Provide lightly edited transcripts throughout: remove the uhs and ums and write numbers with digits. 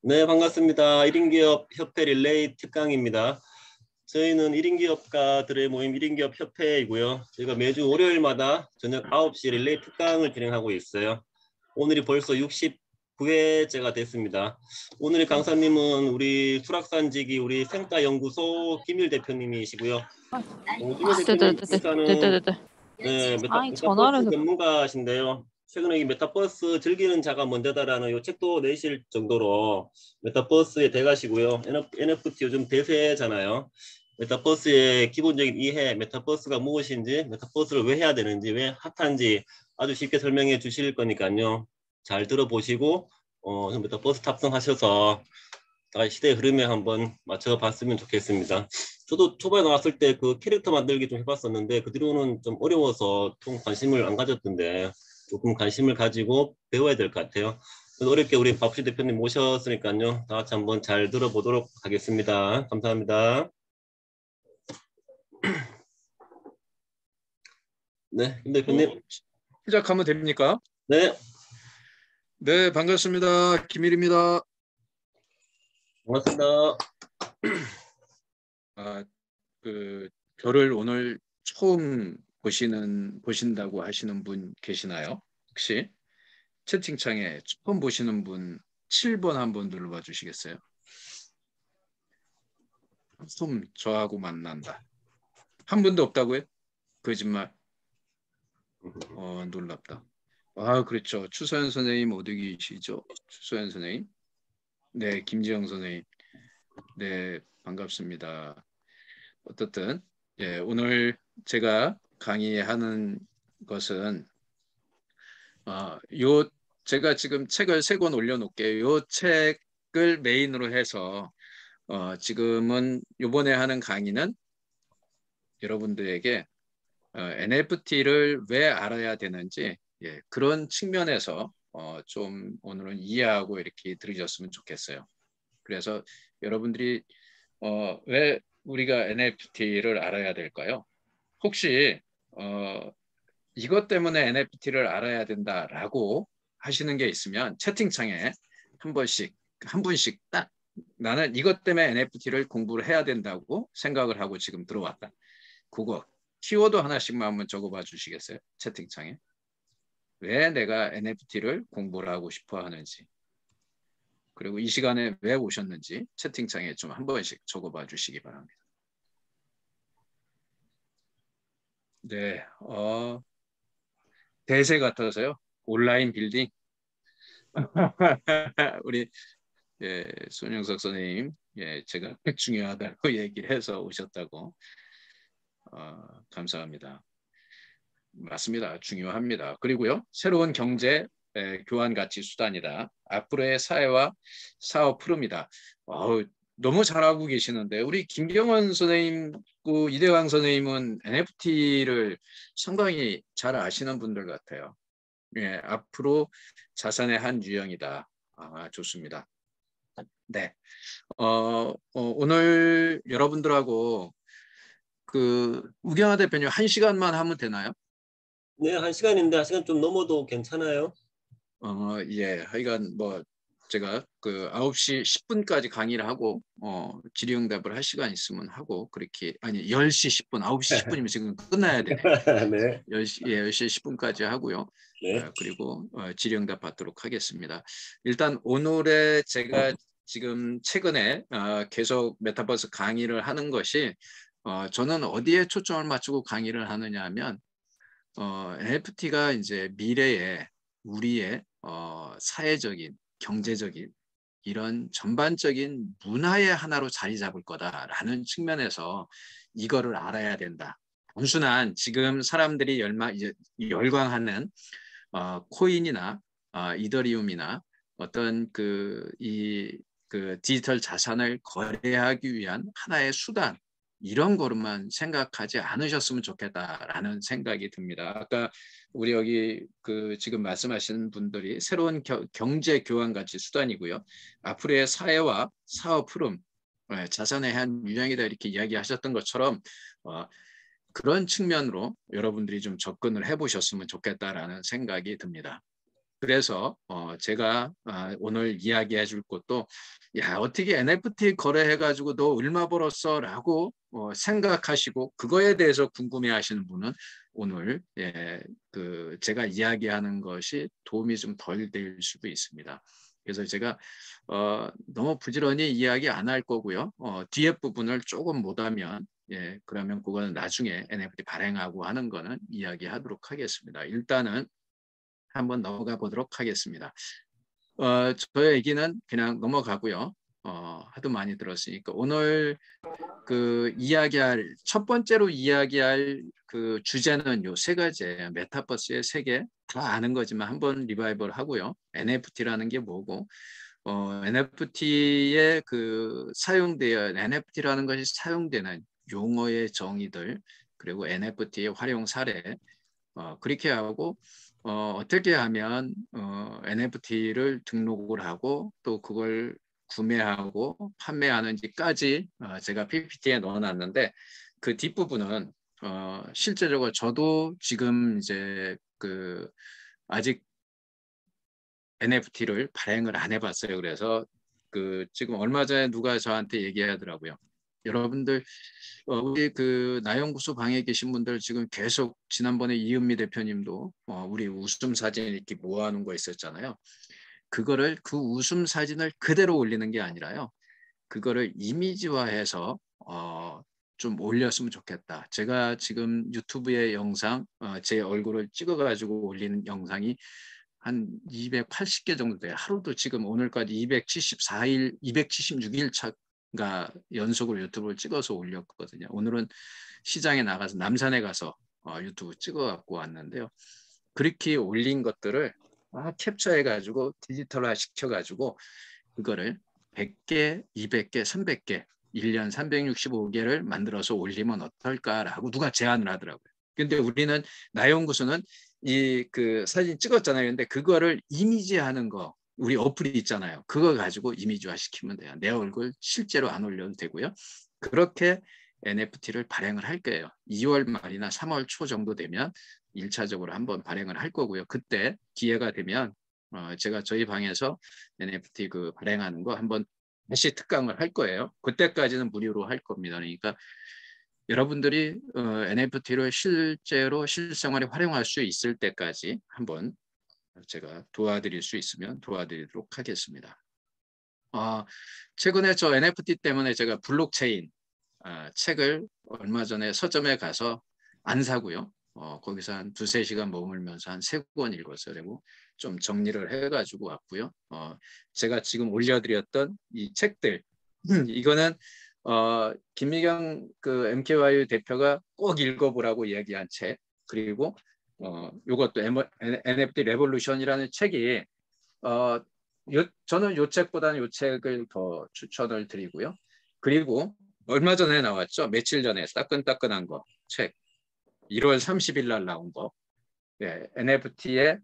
네, 반갑습니다. 1인기업 협회 릴레이 특강입니다. 저희는 1인기업가들의 모임 1인기업 협회이고요. 저희가 매주 월요일마다 저녁 9시 릴레이 특강을 진행하고 있어요. 오늘이 벌써 69회째가 됐습니다. 오늘의 강사님은 우리 수락산지기 우리 생따연구소 김일 대표님이시고요. 김일 대표님 강사는 메타버스 전화를 전문가신데요. 최근에 이 메타버스 즐기는 자가 먼저다라는 이 책도 내실 정도로 메타버스의 대가시고요. NFT 요즘 대세잖아요. 메타버스의 기본적인 이해, 메타버스가 무엇인지, 메타버스를 왜 해야 되는지, 왜 핫한지 아주 쉽게 설명해 주실 거니까요. 잘 들어보시고 메타버스 탑승하셔서 시대의 흐름에 한번 맞춰봤으면 좋겠습니다. 저도 초반에 나왔을 때 그 캐릭터 만들기 좀 해봤었는데 그 뒤로는 좀 어려워서 좀 관심을 안 가졌던데 조금 관심을 가지고 배워야 될 것 같아요. 그래서 어렵게 우리 박수 대표님 모셨으니까요. 다 같이 한번 잘 들어보도록 하겠습니다. 감사합니다. 네, 김 대표님. 시작하면 됩니까? 네. 네, 반갑습니다. 김일입니다. 반갑습니다. 저를 오늘 처음 보신다고 하시는 분 계시나요? 혹시 채팅창에 처음 보시는 분 7번 한번 눌러봐 주시겠어요? 처음 저하고 만난다. 한 분도 없다고요? 거짓말. 놀랍다. 그렇죠. 추서연 선생님 어디 계시죠? 추서연 선생님. 네, 김지영 선생님. 네, 반갑습니다. 어떻든 오늘 제가 강의하는 것은 제가 지금 책을 3권 올려놓을게요. 요 책을 메인으로 해서 지금은 요번에 하는 강의는 여러분들에게 NFT를 왜 알아야 되는지 그런 측면에서 좀 오늘은 이해하고 이렇게 들으셨으면 좋겠어요. 그래서 여러분들이 왜 우리가 NFT를 알아야 될까요? 혹시 이것 때문에 NFT를 알아야 된다라고 하시는 게 있으면 채팅창에 한 분씩 딱 나는 이것 때문에 NFT를 공부를 해야 된다고 생각을 하고 지금 들어왔다. 그거 키워드 하나씩만 한번 적어봐 주시겠어요? 채팅창에. 왜 내가 NFT를 공부를 하고 싶어 하는지. 그리고 이 시간에 왜 오셨는지 채팅창에 좀 한 번씩 적어봐 주시기 바랍니다. 네, 대세 같아서요. 온라인 빌딩. 우리 손영석 선생님, 제가 중요하다고 얘기를 해서 오셨다고. 감사합니다. 맞습니다. 중요합니다. 그리고요, 새로운 경제 교환 가치 수단이다. 앞으로의 사회와 사업 흐름이다. 너무 잘하고 계시는데 우리 김경원 선생님, 이대광 선생님은 NFT를 상당히 잘 아시는 분들 같아요. 앞으로 자산의 한 유형이다. 좋습니다. 네, 오늘 여러분들하고 우경화 대표님 1시간만 하면 되나요? 네, 1시간인데 1시간 좀 넘어도 괜찮아요? 하여간 제가 9시 10분까지 강의를 하고 질의응답을 할 시간 있으면 하고 그렇게 10시 10분, 9시 10분이면 지금 끝나야 되네. 네. 10시 10분까지 하고요. 네. 그리고 질의응답 받도록 하겠습니다. 일단 오늘의 제가 지금 최근에 계속 메타버스 강의를 하는 것이 저는 어디에 초점을 맞추고 강의를 하느냐 하면 NFT가 이제 미래에 우리의 사회적인, 경제적인 이런 전반적인 문화의 하나로 자리 잡을 거다라는 측면에서 이거를 알아야 된다. 단순한 지금 사람들이 열광하는 코인이나 이더리움이나 어떤 디지털 자산을 거래하기 위한 하나의 수단, 이런 거로만 생각하지 않으셨으면 좋겠다라는 생각이 듭니다. 아까 우리 여기 지금 말씀하시는 분들이 새로운 경제 교환 가치 수단이고요. 앞으로의 사회와 사업 흐름, 자산의 한 유형이다 이렇게 이야기하셨던 것처럼 그런 측면으로 여러분들이 좀 접근을 해보셨으면 좋겠다라는 생각이 듭니다. 그래서 제가 오늘 이야기해 줄 것도 야 어떻게 NFT 거래해가지고 너 얼마 벌었어? 라고 생각하시고 그거에 대해서 궁금해하시는 분은 오늘 제가 이야기하는 것이 도움이 좀 덜 될 수도 있습니다. 그래서 제가 너무 부지런히 이야기 안 할 거고요. 뒤에 부분을 조금 못하면 그러면 그거는 나중에 NFT 발행하고 하는 거는 이야기하도록 하겠습니다. 일단은 한번 넘어가 보도록 하겠습니다. 저의 얘기는 그냥 넘어가고요. 하도 많이 들었으니까 오늘 첫 번째로 이야기할 그 주제는 요 세 가지예요. 메타버스의 세계 다 아는 거지만 한번 리바이벌 하고요. NFT라는 게 뭐고, NFT의 NFT라는 것이 사용되는 용어의 정의들, 그리고 NFT의 활용 사례, 그렇게 하고, 어떻게 하면 NFT를 등록을 하고 또 그걸 구매하고 판매하는지까지 제가 PPT에 넣어놨는데 그 뒷부분은 실제적으로 저도 지금 이제 아직 NFT를 발행을 안 해봤어요. 그래서 지금 얼마 전에 누가 저한테 얘기하더라고요. 여러분들 우리 나연구소 방에 계신 분들 지금 계속 지난번에 이은미 대표님도 우리 웃음 사진 이렇게 모아놓은 거 있었잖아요. 그 웃음 사진을 그대로 올리는 게 아니라요. 그거를 이미지화해서 좀 올렸으면 좋겠다. 제가 지금 유튜브에 영상 제 얼굴을 찍어가지고 올리는 영상이 한 280개 정도 돼요. 하루도 지금 오늘까지 274일, 276일 차가 연속으로 유튜브를 찍어서 올렸거든요. 오늘은 시장에 나가서 남산에 가서 유튜브 찍어갖고 왔는데요. 그렇게 올린 것들을 캡처해가지고 디지털화 시켜가지고 그거를 100개, 200개, 300개, 1년 365개를 만들어서 올리면 어떨까라고 누가 제안을 하더라고요. 근데 우리는 나연구소는 사진 찍었잖아요. 근데 그거를 이미지하는 거 우리 어플이 있잖아요. 그거 가지고 이미지화 시키면 돼요. 내 얼굴 실제로 안 올려도 되고요. 그렇게 NFT를 발행을 할 거예요. 2월 말이나 3월 초 정도 되면 1차적으로 한번 발행을 할 거고요. 그때 기회가 되면 제가 저희 방에서 NFT 발행하는 거 한번 다시 특강을 할 거예요. 그때까지는 무료로 할 겁니다. 그러니까 여러분들이 NFT를 실제로 실생활에 활용할 수 있을 때까지 한번 제가 도와드릴 수 있으면 도와드리도록 하겠습니다. 최근에 저 NFT 때문에 제가 블록체인 책을 얼마 전에 서점에 가서 안 사고요. 거기서 한 2~3시간 머물면서 한 3권 읽었어요. 그리고 좀 정리를 해가지고 왔고요. 제가 지금 올려드렸던 이 책들 이거는 김미경 MKYU 대표가 꼭 읽어보라고 이야기한 책, 그리고 이것도 NFT 레볼루션이라는 책이 저는 이 책보다는 이 책을 더 추천을 드리고요. 그리고 얼마 전에 나왔죠. 며칠 전에 따끈따끈한 거 책 1월 30일 날 나온 거 NFT의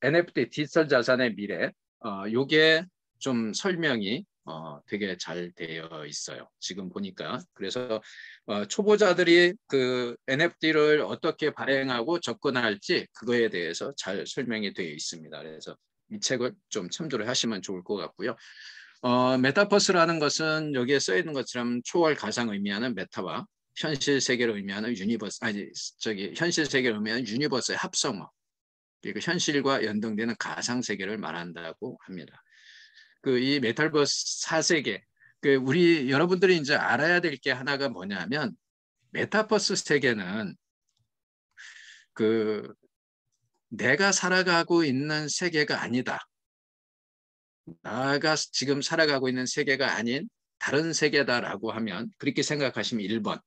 NFT 디지털 자산의 미래 요게 좀 설명이 되게 잘 되어 있어요. 지금 보니까. 그래서 초보자들이 NFT를 어떻게 발행하고 접근할지 그거에 대해서 잘 설명이 되어 있습니다. 그래서 이 책을 좀 참조를 하시면 좋을 것 같고요. 메타버스라는 것은 여기에 써 있는 것처럼 초월 가상 의미하는 메타와 현실 세계를 의미하는 유니버스, 현실 세계를 의미하는 유니버스의 합성어, 그리고 현실과 연동되는 가상 세계를 말한다고 합니다. 이 메타버스 4세계, 여러분들이 이제 알아야 될 게 하나가 뭐냐면 메타버스 세계는 내가 살아가고 있는 세계가 아니다. 나가 지금 살아가고 있는 세계가 아닌 다른 세계다라고 하면 그렇게 생각하시면 1번,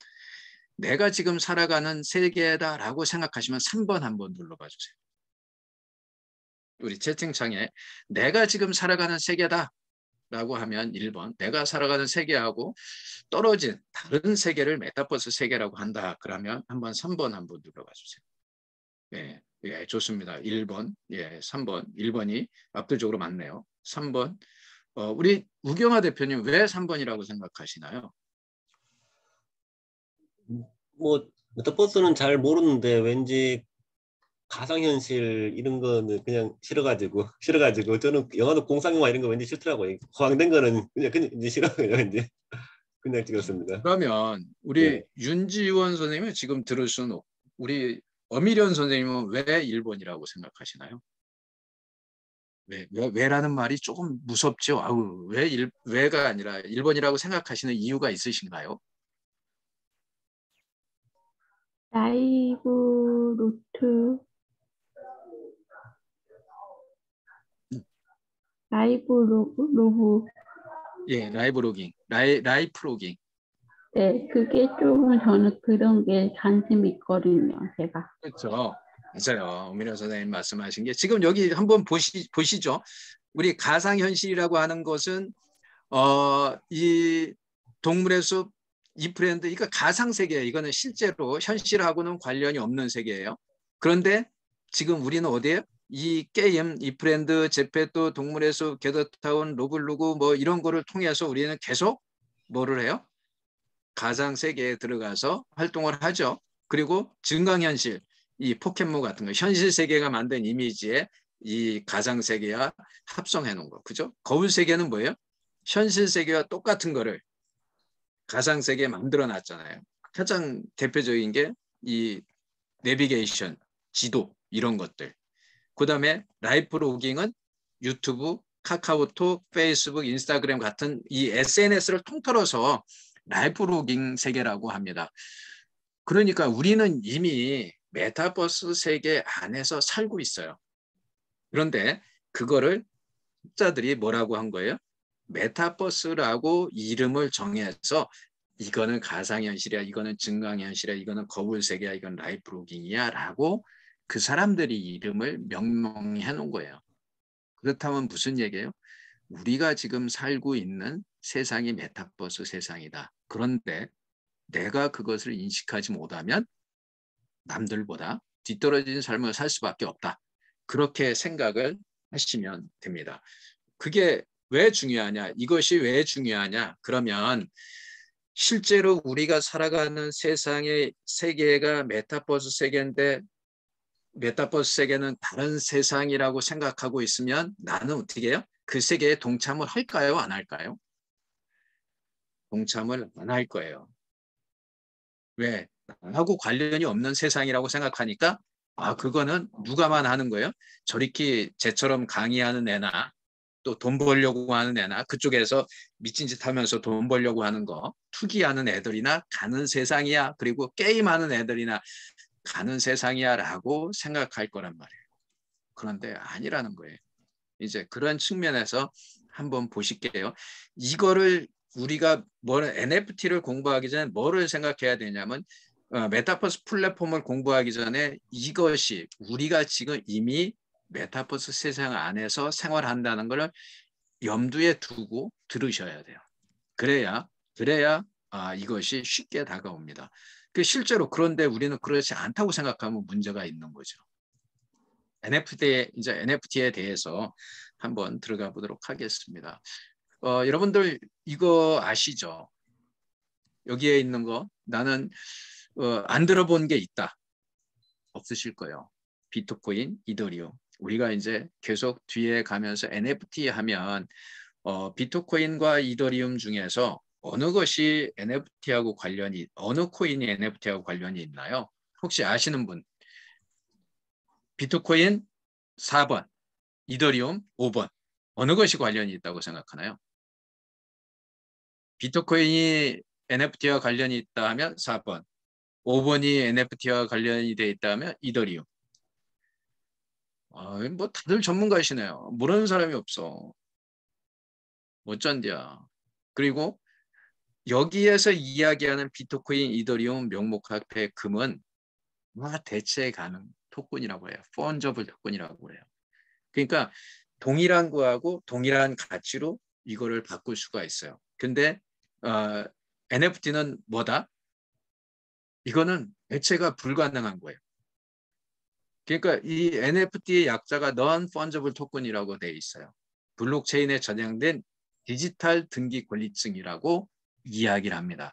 내가 지금 살아가는 세계다라고 생각하시면 3번 한번 눌러봐 주세요. 우리 채팅창에 내가 지금 살아가는 세계다라고 하면 1번, 내가 살아가는 세계하고 떨어진 다른 세계를 메타버스 세계라고 한다. 그러면 3번 한번 눌러봐 주세요. 예, 좋습니다. 1번, 3번, 1번이 압도적으로 많네요. 3번, 우리 우경아 대표님 왜 3번이라고 생각하시나요? 뭐 메타버스는 잘 모르는데 왠지 가상현실 이런 거는 그냥 싫어가지고 저는 영화도 공상영화 이런 거 왠지 싫더라고요. 허황된 거는 그냥 이제 싫어요. 이제 그냥 찍었습니다. 그러면 우리 네. 윤지원 선생님은 지금 들으신 우리 엄일현 선생님은 왜 일본이라고 생각하시나요? 왜라는 말이 조금 무섭죠. 아우, 왜가 아니라 일본이라고 생각하시는 이유가 있으신가요? 라이브 노트, 라이브 로그. 예, 라이프 로깅. 네, 그게 조금 저는 그런 게 관심이 있거든요, 제가. 그렇죠. 맞아요. 엄일현 선생님 말씀하신 게 지금 여기 한번 보시죠. 우리 가상현실이라고 하는 것은 이 동물의 숲, 이 브랜드, 이거 가상세계예요. 이거는 실제로 현실하고는 관련이 없는 세계예요. 그런데 지금 우리는 어디에요? 이 게임, 이 브랜드, 제페토, 동물의 숲, 게더타운, 로블로그 뭐 이런 거를 통해서 우리는 계속 뭐를 해요? 가상세계에 들어가서 활동을 하죠. 그리고 증강현실, 이 포켓몬 같은 거, 현실 세계가 만든 이미지에 이 가상세계와 합성해 놓은 거. 그죠? 거울 세계는 뭐예요? 현실 세계와 똑같은 거를 가상세계에 만들어 놨잖아요. 가장 대표적인 게 이 내비게이션, 지도 이런 것들. 그다음에 라이프 로깅은 유튜브, 카카오톡, 페이스북, 인스타그램 같은 이 SNS를 통틀어서 라이프 로깅 세계라고 합니다. 그러니까 우리는 이미 메타버스 세계 안에서 살고 있어요. 그런데 그거를 학자들이 뭐라고 한 거예요? 메타버스라고 이름을 정해서 이거는 가상현실이야, 이거는 증강현실이야, 이거는 거울세계야, 이건 라이프 로깅이야 라고 그 사람들이 이름을 명명해 놓은 거예요. 그렇다면 무슨 얘기예요? 우리가 지금 살고 있는 세상이 메타버스 세상이다. 그런데 내가 그것을 인식하지 못하면 남들보다 뒤떨어진 삶을 살 수밖에 없다. 그렇게 생각을 하시면 됩니다. 그게 왜 중요하냐? 이것이 왜 중요하냐? 그러면 실제로 우리가 살아가는 세상의 세계가 메타버스 세계인데 메타버스 세계는 다른 세상이라고 생각하고 있으면 나는 어떻게 해요? 그 세계에 동참을 할까요? 안 할까요? 동참을 안 할 거예요. 왜? 나하고 관련이 없는 세상이라고 생각하니까 그거는 누가만 하는 거예요? 저렇게 쟤처럼 강의하는 애나 또 돈 벌려고 하는 애나 그쪽에서 미친 짓 하면서 돈 벌려고 하는 거 투기하는 애들이나 가는 세상이야. 그리고 게임하는 애들이나 가는 세상이야 라고 생각할 거란 말이에요. 그런데 아니라는 거예요. 이제 그런 측면에서 한번 보실게요. 이거를 우리가 NFT를 공부하기 전에 뭐를 생각해야 되냐면 메타버스 플랫폼을 공부하기 전에 이것이 우리가 지금 이미 메타버스 세상 안에서 생활한다는 걸 염두에 두고 들으셔야 돼요. 그래야 이것이 쉽게 다가옵니다. 실제로 그런데 우리는 그렇지 않다고 생각하면 문제가 있는 거죠. NFT에 대해서 한번 들어가 보도록 하겠습니다. 여러분들 이거 아시죠? 여기에 있는 거 나는 안 들어본 게 있다. 없으실 거예요. 비트코인, 이더리움. 우리가 이제 계속 뒤에 가면서 NFT 하면 비트코인과 이더리움 중에서 어느 것이 NFT하고 어느 코인이 NFT하고 관련이 있나요? 혹시 아시는 분? 비트코인 4번, 이더리움 5번. 어느 것이 관련이 있다고 생각하나요? 비트코인이 NFT와 관련이 있다 하면 4번, 5번이 NFT와 관련이 돼 있다 하면 이더리움. 뭐 다들 전문가시네요. 모르는 사람이 없어. 어쩐디야. 그리고 여기에서 이야기하는 비트코인, 이더리움, 명목화폐, 금은 대체 가능 토큰이라고 해요. 펀저블 토큰이라고 해요. 그러니까 동일한 거하고 동일한 가치로 이거를 바꿀 수가 있어요. 근데 NFT는 뭐다? 이거는 대체가 불가능한 거예요. 그러니까 이 NFT의 약자가 Non-Fungible Token이라고 돼 있어요. 블록체인에 저장된 디지털 등기 권리증이라고 이야기를 합니다.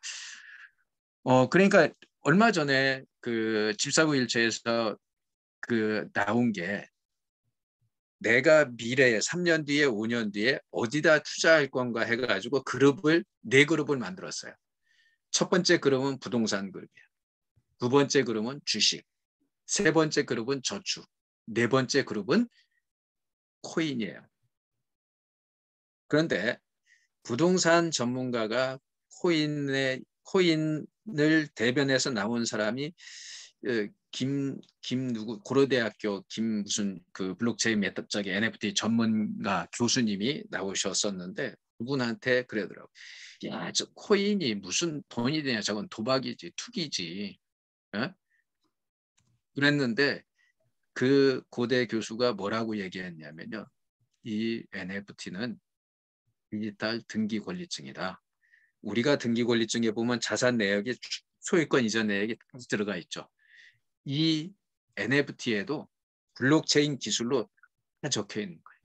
그러니까 얼마 전에 그 집사부 일체에서 그 나온 게 내가 미래에 3년 뒤에 5년 뒤에 어디다 투자할 건가 해가지고 그룹을 4그룹을 만들었어요. 첫 번째 그룹은 부동산 그룹이에요. 두 번째 그룹은 주식, 세 번째 그룹은 저축, 네 번째 그룹은 코인이에요. 그런데 부동산 전문가가 코인을 대변해서 나온 사람이 김 누구 고려대학교 김 무슨 그 블록체인 메타적인 NFT 전문가 교수님이 나오셨었는데 그분한테 그러더라고. 야, 저 코인이 무슨 돈이 되냐? 저건 도박이지, 투기지. 에? 그랬는데 그 고대 교수가 뭐라고 얘기했냐면요. 이 NFT는 디지털 등기 권리증이다. 우리가 등기 권리증에 보면 자산 내역이 소유권 이전 내역이 다 들어가 있죠. 이 NFT에도 블록체인 기술로 다 적혀 있는 거예요.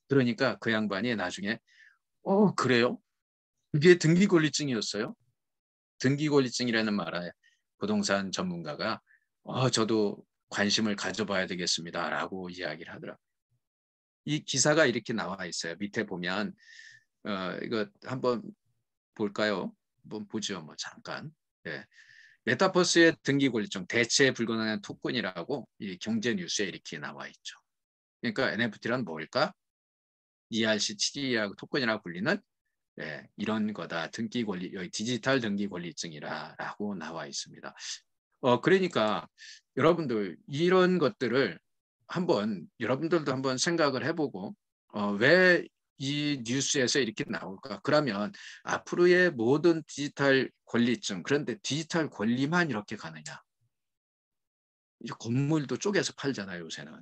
그러니까 그 양반이 나중에 그래요? 그게 등기 권리증이었어요? 등기 권리증이라는 말에 부동산 전문가가 저도 관심을 가져봐야 되겠습니다라고 이야기를 하더라고요. 이 기사가 이렇게 나와 있어요. 밑에 보면 이거 한번 볼까요? 한번 보죠. 뭐 잠깐. 네. 메타버스의 등기 권리증 대체 불가능한 토큰이라고 이 경제 뉴스에 이렇게 나와 있죠. 그러니까 NFT란 뭘까? ERC7이라고 토큰이라고 불리는 이런 거다. 등기 권리, 여기 디지털 등기 권리증이라고 나와 있습니다. 그러니까 여러분들 이런 것들을 여러분들도 한번 생각을 해보고 왜 이 뉴스에서 이렇게 나올까? 그러면 앞으로의 모든 디지털 권리증, 그런데 디지털 권리만 이렇게 가느냐? 이제 건물도 쪼개서 팔잖아요, 요새는.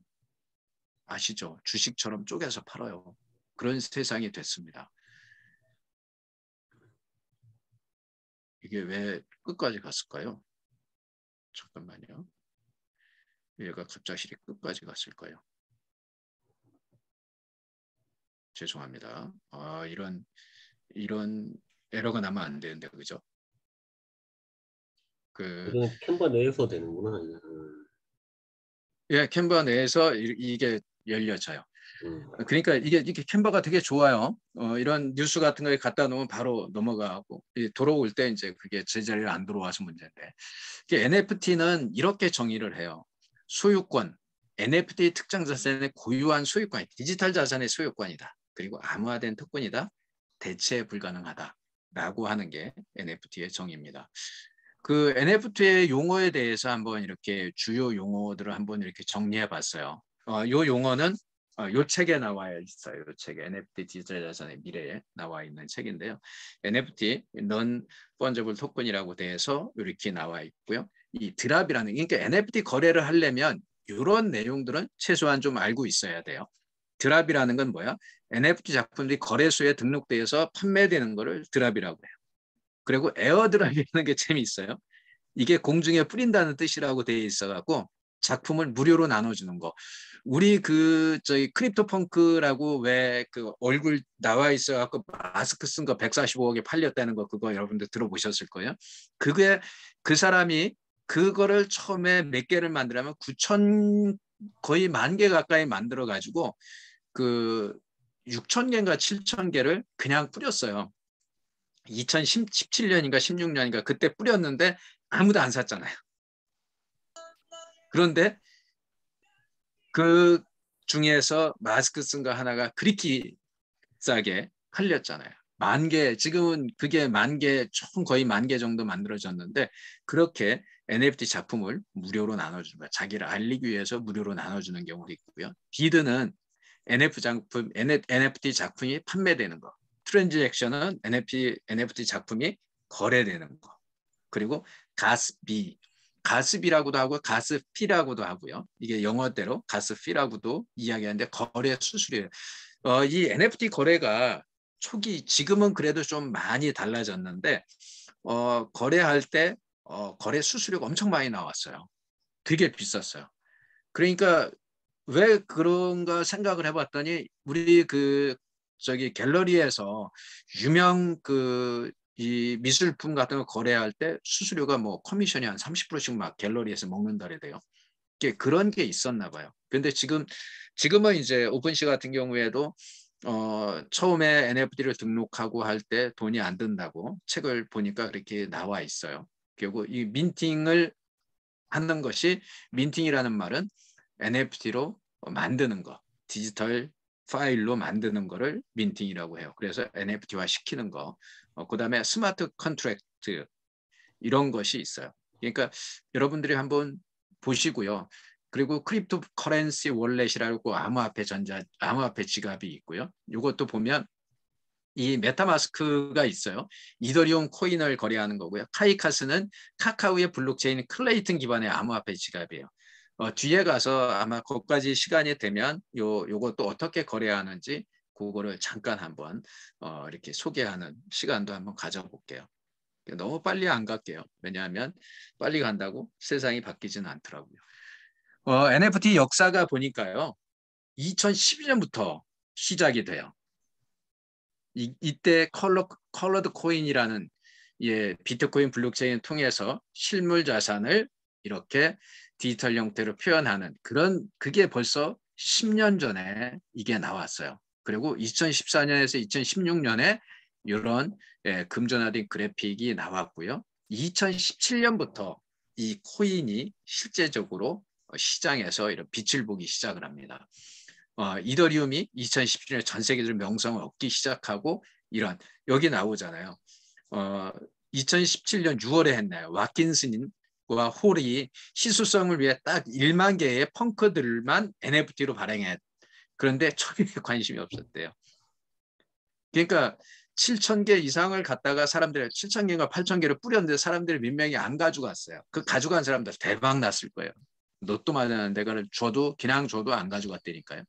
아시죠? 주식처럼 쪼개서 팔아요. 그런 세상이 됐습니다. 이게 왜 끝까지 갔을까요? 잠깐만요. 얘가 갑자기 끝까지 갔을까요? 죄송합니다. 이런 에러가 나면 안 되는데, 그죠? 이건 캔버 내에서 되는구나. 예, 캔버 내에서 이게 열려져요. 그러니까 이게 캔버가 되게 좋아요. 이런 뉴스 같은 거에 갖다 놓으면 바로 넘어가고 돌아올 때 이제 그게 제자리에 안 들어와서 문제인데, NFT는 이렇게 정의를 해요. 소유권, NFT 특정 자산의 고유한 소유권, 디지털 자산의 소유권이다. 그리고 암호화된 토큰이다. 대체 불가능하다라고 하는 게 NFT의 정의입니다. 그 NFT의 용어에 대해서 한번 이렇게 주요 용어들을 한번 이렇게 정리해 봤어요. 요 용어는 요 책에 나와 있어요. 요 책에 NFT 디지털 자산의 미래에 나와 있는 책인데요. NFT, non fungible token이라고 돼서 이렇게 나와 있고요. 이 드랍이라는, 그러니까 NFT 거래를 하려면 이런 내용들은 최소한 좀 알고 있어야 돼요. 드랍이라는 건 뭐야? NFT 작품들이 거래소에 등록돼서 판매되는 거를 드랍이라고 해요. 그리고 에어드랍이라는 게 재미있어요. 이게 공중에 뿌린다는 뜻이라고 되어 있어갖고 작품을 무료로 나눠주는 거. 우리 저희 크립토 펑크라고 왜 그 얼굴 나와 있어갖고 마스크 쓴 거 145억에 팔렸다는 거, 그거 여러분들 들어보셨을 거예요. 그게 그 사람이 그거를 처음에 몇 개를 만들려면 9천 거의 10,000개 가까이 만들어 가지고 그 6,000개인가 7,000개를 그냥 뿌렸어요. 2017년인가 16년인가 그때 뿌렸는데 아무도 안 샀잖아요. 그런데 그 중에서 마스크 쓴 거 하나가 그렇게 싸게 팔렸잖아요. 10,000개, 지금은 그게 10,000개, 총 거의 10,000개 정도 만들어졌는데, 그렇게 NFT 작품을 무료로 나눠주는 거야. 자기를 알리기 위해서 무료로 나눠주는 경우도 있고요. 비드는 NFT 작품이 판매되는 거. 트랜잭션은 NFT 작품이 거래되는 거. 그리고 가스비라고도 하고 가스피라고도 하고요. 이게 영어대로 가스피라고도 이야기하는데 거래 수수료예요. 이 NFT 거래가 초기, 지금은 그래도 좀 많이 달라졌는데 거래할 때 거래 수수료가 엄청 많이 나왔어요. 되게 비쌌어요. 그러니까 왜 그런가 생각을 해봤더니 우리 저기 갤러리에서 유명 이 미술품 같은 거 거래할 때 수수료가 뭐 커미션이 한 30%씩 막 갤러리에서 먹는다 그래요. 그런 게 있었나 봐요. 근데 지금은 이제 오픈시 같은 경우에도 처음에 NFT를 등록하고 할 때 돈이 안 든다고 책을 보니까 그렇게 나와 있어요. 결국 이 민팅을 하는 것이, 민팅이라는 말은 NFT로 만드는 거, 디지털 파일로 만드는 거를 민팅이라고 해요. 그래서 NFT화 시키는 거. 그다음에 스마트 컨트랙트 이런 것이 있어요. 그러니까 여러분들이 한번 보시고요. 그리고 크립토 커런시 월렛이라고 암호화폐 지갑이 있고요. 이것도 보면 이 메타마스크가 있어요. 이더리움 코인을 거래하는 거고요. 카이카스는 카카오의 블록체인 클레이튼 기반의 암호화폐 지갑이에요. 뒤에 가서 아마 거기까지 시간이 되면 요것도 어떻게 거래하는지 그거를 잠깐 한번 이렇게 소개하는 시간도 한번 가져볼게요. 너무 빨리 안 갈게요. 왜냐하면 빨리 간다고 세상이 바뀌지는 않더라고요. NFT 역사가 보니까요. 2012년부터 시작이 돼요. 이때 컬러드 코인이라는 비트코인 블록체인 통해서 실물 자산을 이렇게 디지털 형태로 표현하는 그게 벌써 10년 전에 이게 나왔어요. 그리고 2014년에서 2016년에 이런 금전화된 그래픽이 나왔고요. 2017년부터 이 코인이 실제적으로 시장에서 이런 빛을 보기 시작을 합니다. 이더리움이 2017년에 전 세계적으로 명성을 얻기 시작하고 여기 나오잖아요. 2017년 6월에 했나요? 와킨슨과 홀이 희소성을 위해 딱 1만 개의 펑크들만 NFT로 발행해. 그런데 초기에 관심이 없었대요. 그러니까 7,000개 이상을 갖다가 7,000개인가 8,000개를 뿌렸는데 사람들이 몇 명이 안 가져갔어요. 그 가져간 사람들 대박 났을 거예요. 로또 맞았는데 그걸 그냥 줘도 안 가져갔다니까요.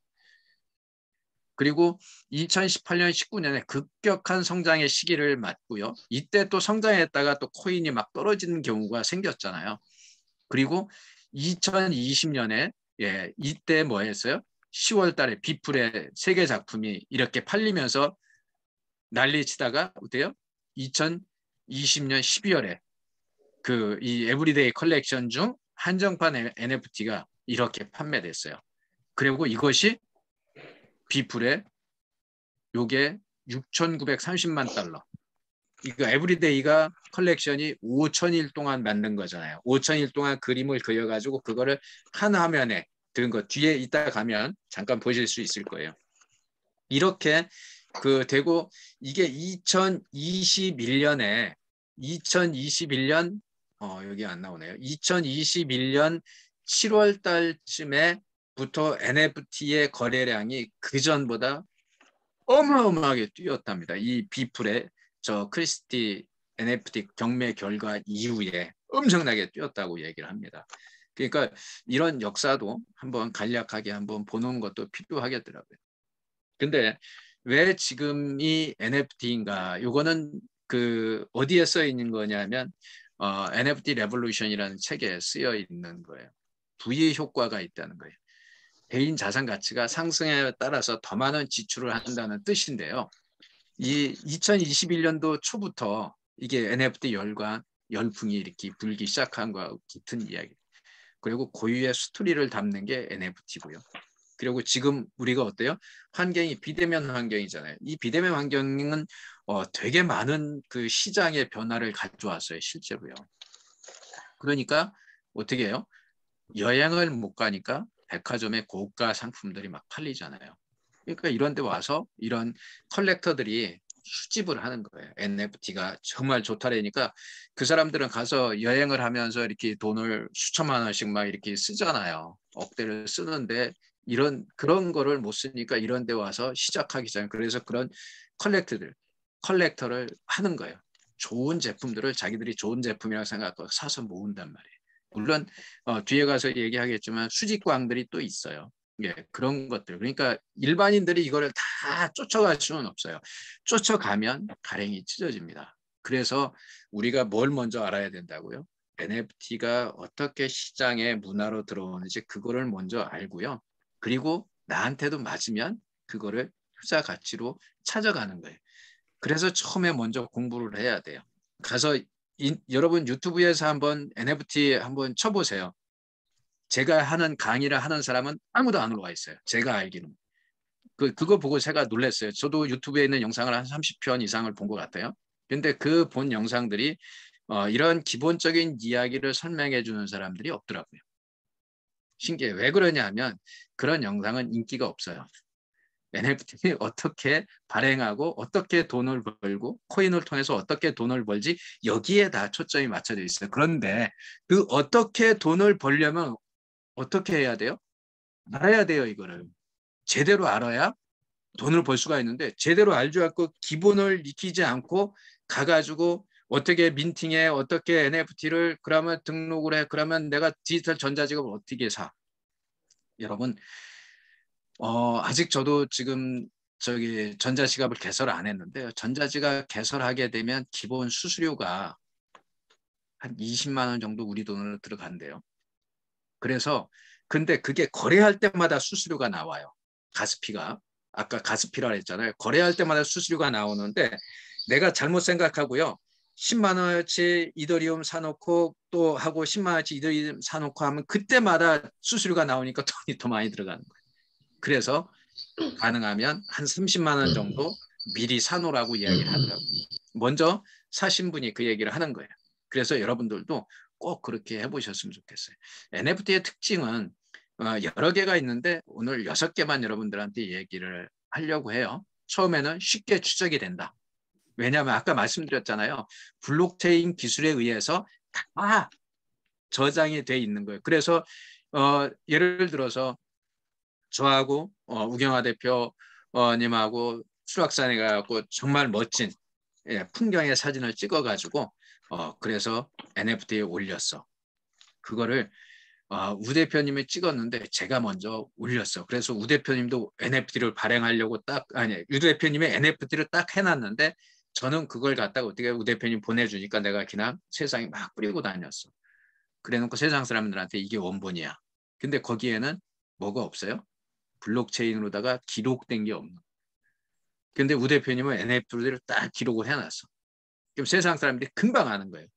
그리고 2018년, 19년에 급격한 성장의 시기를 맞고요. 이때 또 성장했다가 또 코인이 막 떨어지는 경우가 생겼잖아요. 그리고 2020년에 이때 뭐 했어요? 10월 달에 비플의 세계 작품이 이렇게 팔리면서 난리치다가 어때요? 2020년 12월에 이 에브리데이 컬렉션 중 한정판 NFT가 이렇게 판매됐어요. 그리고 이것이 비플의 요게 6,930만 달러. 이거 에브리데이가 컬렉션이 5,000일 동안 만든 거잖아요. 5,000일 동안 그림을 그려가지고 그거를 한 화면에 든 거 뒤에 이따 가면 잠깐 보실 수 있을 거예요. 이렇게 되고 이게 2021년 여기 안 나오네요. 2021년 7월 달쯤에부터 NFT의 거래량이 그전보다 어마어마하게 뛰었답니다. 이 비플의 크리스티 NFT 경매 결과 이후에 엄청나게 뛰었다고 얘기를 합니다. 그러니까 이런 역사도 한번 간략하게 한번 보는 것도 필요하겠더라고요. 근데 왜 지금 이 NFT인가? 요거는 어디에 써 있는 거냐면 NFT 레볼루션이라는 책에 쓰여 있는 거예요. V 효과가 있다는 거예요. 개인 자산 가치가 상승에 따라서 더 많은 지출을 한다는 뜻인데요. 이 2021년도 초부터 이게 NFT 열풍이 이렇게 불기 시작한 것과 같은 이야기. 그리고 고유의 스토리를 담는 게 NFT고요. 그리고 지금 우리가 어때요? 환경이 비대면 환경이잖아요. 이 비대면 환경은 되게 많은 시장의 변화를 가져왔어요, 실제로요. 그러니까 어떻게 해요? 여행을 못 가니까 백화점에 고가 상품들이 막 팔리잖아요. 그러니까 이런 데 와서 이런 컬렉터들이 수집을 하는 거예요. NFT가 정말 좋다라니까 그 사람들은 가서 여행을 하면서 이렇게 돈을 수천만 원씩 막 이렇게 쓰잖아요. 억대를 쓰는데 그런 거를 못 쓰니까 이런 데 와서 시작하기 전에 그래서 그런 컬렉터를 하는 거예요. 좋은 제품들을 자기들이 좋은 제품이라고 생각하고 사서 모은단 말이에요. 물론 뒤에 가서 얘기하겠지만 수집광들이 또 있어요. 그런 것들. 그러니까 일반인들이 이거를 다 쫓아갈 수는 없어요. 쫓아가면 가랭이 찢어집니다. 그래서 우리가 뭘 먼저 알아야 된다고요? NFT가 어떻게 시장의 문화로 들어오는지 그거를 먼저 알고요. 그리고 나한테도 맞으면 그거를 투자 가치로 찾아가는 거예요. 그래서 처음에 먼저 공부를 해야 돼요. 가서 여러분 유튜브에서 한번 NFT 한번 쳐보세요. 제가 하는 강의를 하는 사람은 아무도 안 올라와 있어요. 제가 알기는. 그거 보고 제가 놀랐어요. 저도 유튜브에 있는 영상을 한 30편 이상을 본 것 같아요. 근데 그 본 영상들이 이런 기본적인 이야기를 설명해 주는 사람들이 없더라고요. 신기해요. 왜 그러냐 하면 그런 영상은 인기가 없어요. NFT를 어떻게 발행하고 어떻게 돈을 벌고 코인을 통해서 어떻게 돈을 벌지 여기에 다 초점이 맞춰져 있어요. 그런데 그 어떻게 돈을 벌려면 어떻게 해야 돼요? 알아야 돼요. 이거를. 제대로 알아야 돈을 벌 수가 있는데 제대로 알지 않고 기본을 익히지 않고 가가지고 어떻게 민팅해 어떻게 NFT를 그러면 등록을 해 그러면 내가 디지털 전자지갑을 어떻게 사 여러분 아직 저도 지금 저기 전자지갑을 개설 안 했는데요. 전자지갑 개설하게 되면 기본 수수료가 한 20만 원 정도 우리 돈으로 들어간대요. 그래서 근데 그게 거래할 때마다 수수료가 나와요. 가스피가. 아까 가스피라고 했잖아요. 거래할 때마다 수수료가 나오는데 내가 잘못 생각하고요. 10만 원어치 이더리움 사놓고 또 하고 10만 원어치 이더리움 사놓고 하면 그때마다 수수료가 나오니까 돈이 더 많이 들어가는 거예요. 그래서 가능하면 한 30만 원 정도 미리 사놓으라고 이야기를 하더라고요. 먼저 사신 분이 그 얘기를 하는 거예요. 그래서 여러분들도 꼭 그렇게 해보셨으면 좋겠어요. NFT의 특징은 여러 개가 있는데 오늘 6개만 여러분들한테 얘기를 하려고 해요. 처음에는 쉽게 추적이 된다. 왜냐하면 아까 말씀드렸잖아요. 블록체인 기술에 의해서 다 저장이 돼 있는 거예요. 그래서 예를 들어서 저하고 우경화 대표님하고 수락산에 가고 정말 멋진 풍경의 사진을 찍어가지고 그래서 NFT에 올렸어. 그거를 우 대표님이 찍었는데 제가 먼저 올렸어. 그래서 우 대표님도 NFT를 발행하려고 유 대표님의 NFT를 딱 해놨는데 저는 그걸 갖다가 어떻게 우 대표님 보내주니까 내가 그냥 세상에 막 뿌리고 다녔어. 그래놓고 세상 사람들한테 이게 원본이야. 근데 거기에는 뭐가 없어요? 블록체인으로다가 기록된 게 없는. 근데 우 대표님은 NFT를 딱 기록을 해놨어. 그럼 세상 사람들이 금방 아는 거예요.